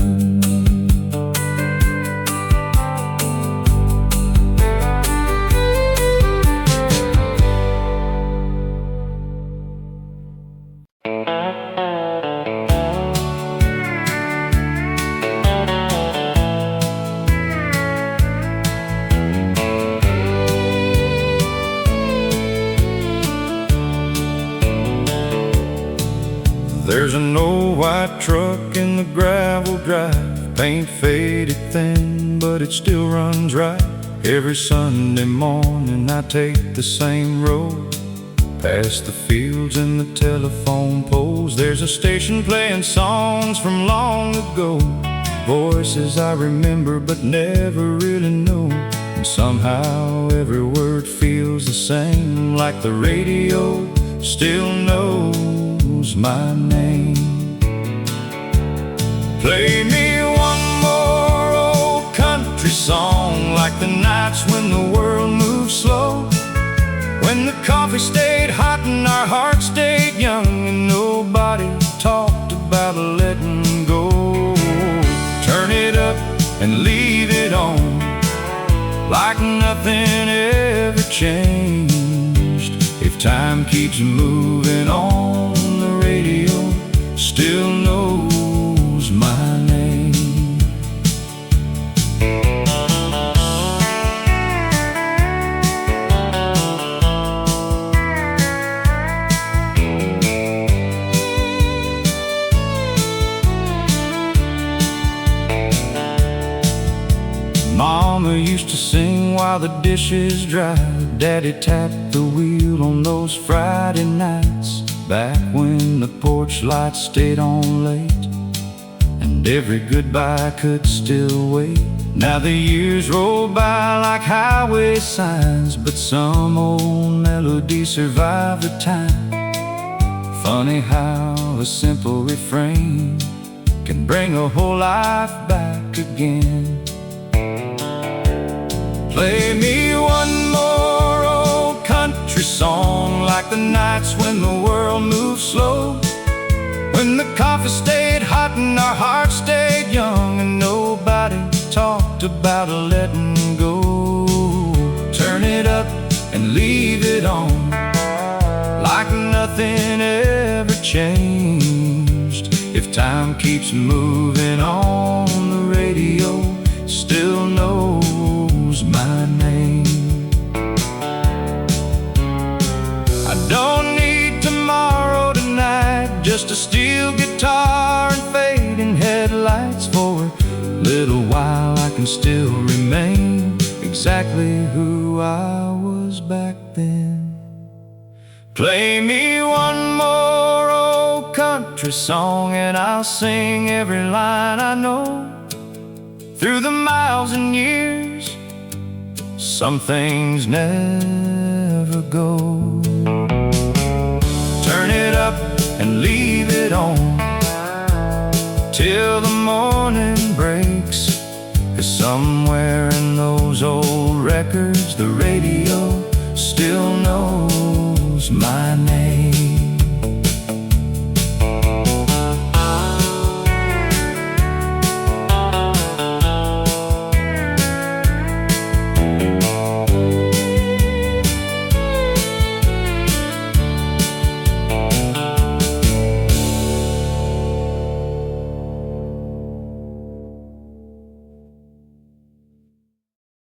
There's an old white truck in the gravel drive, paint faded thin, but it still runs right. Every Sunday morning I take the same road, past the fields and the telephone poles. There's a station playing songs from long ago, voices I remember but never really know. And somehow every word feels the same, like the radio still knows my name. Play me one more old country song, like the nights when the world moved slow, when the coffee stayed hot and our hearts stayed young, and nobody talked about letting go. Turn it up and leave it on, like nothing ever changed. If time keeps moving on, the radio still knows my name. while the dishes dry. Daddy tapped the wheel on those Friday nights, back when the porch lights stayed on late, and every goodbye could still wait. Now the years roll by like highway signs, but some old melodies survive the time. Funny how a simple refrain can bring a whole life back again. Play me one more old country song, like the nights when the world moved slow, when the coffee stayed hot and our hearts stayed young, and nobody talked about letting go. Turn it up and leave it on, like nothing ever changed. If time keeps moving on, the radio still knows my name. I don't need tomorrow tonight, just a steel guitar and fading headlights. For a little while I can still remain exactly who I was back then. Play me one more old country song and I'll sing every line I know. Through the miles and years, some things never go. Turn it up and leave it on till the morning breaks, 'cause somewhere in those old records the radio still knows my name.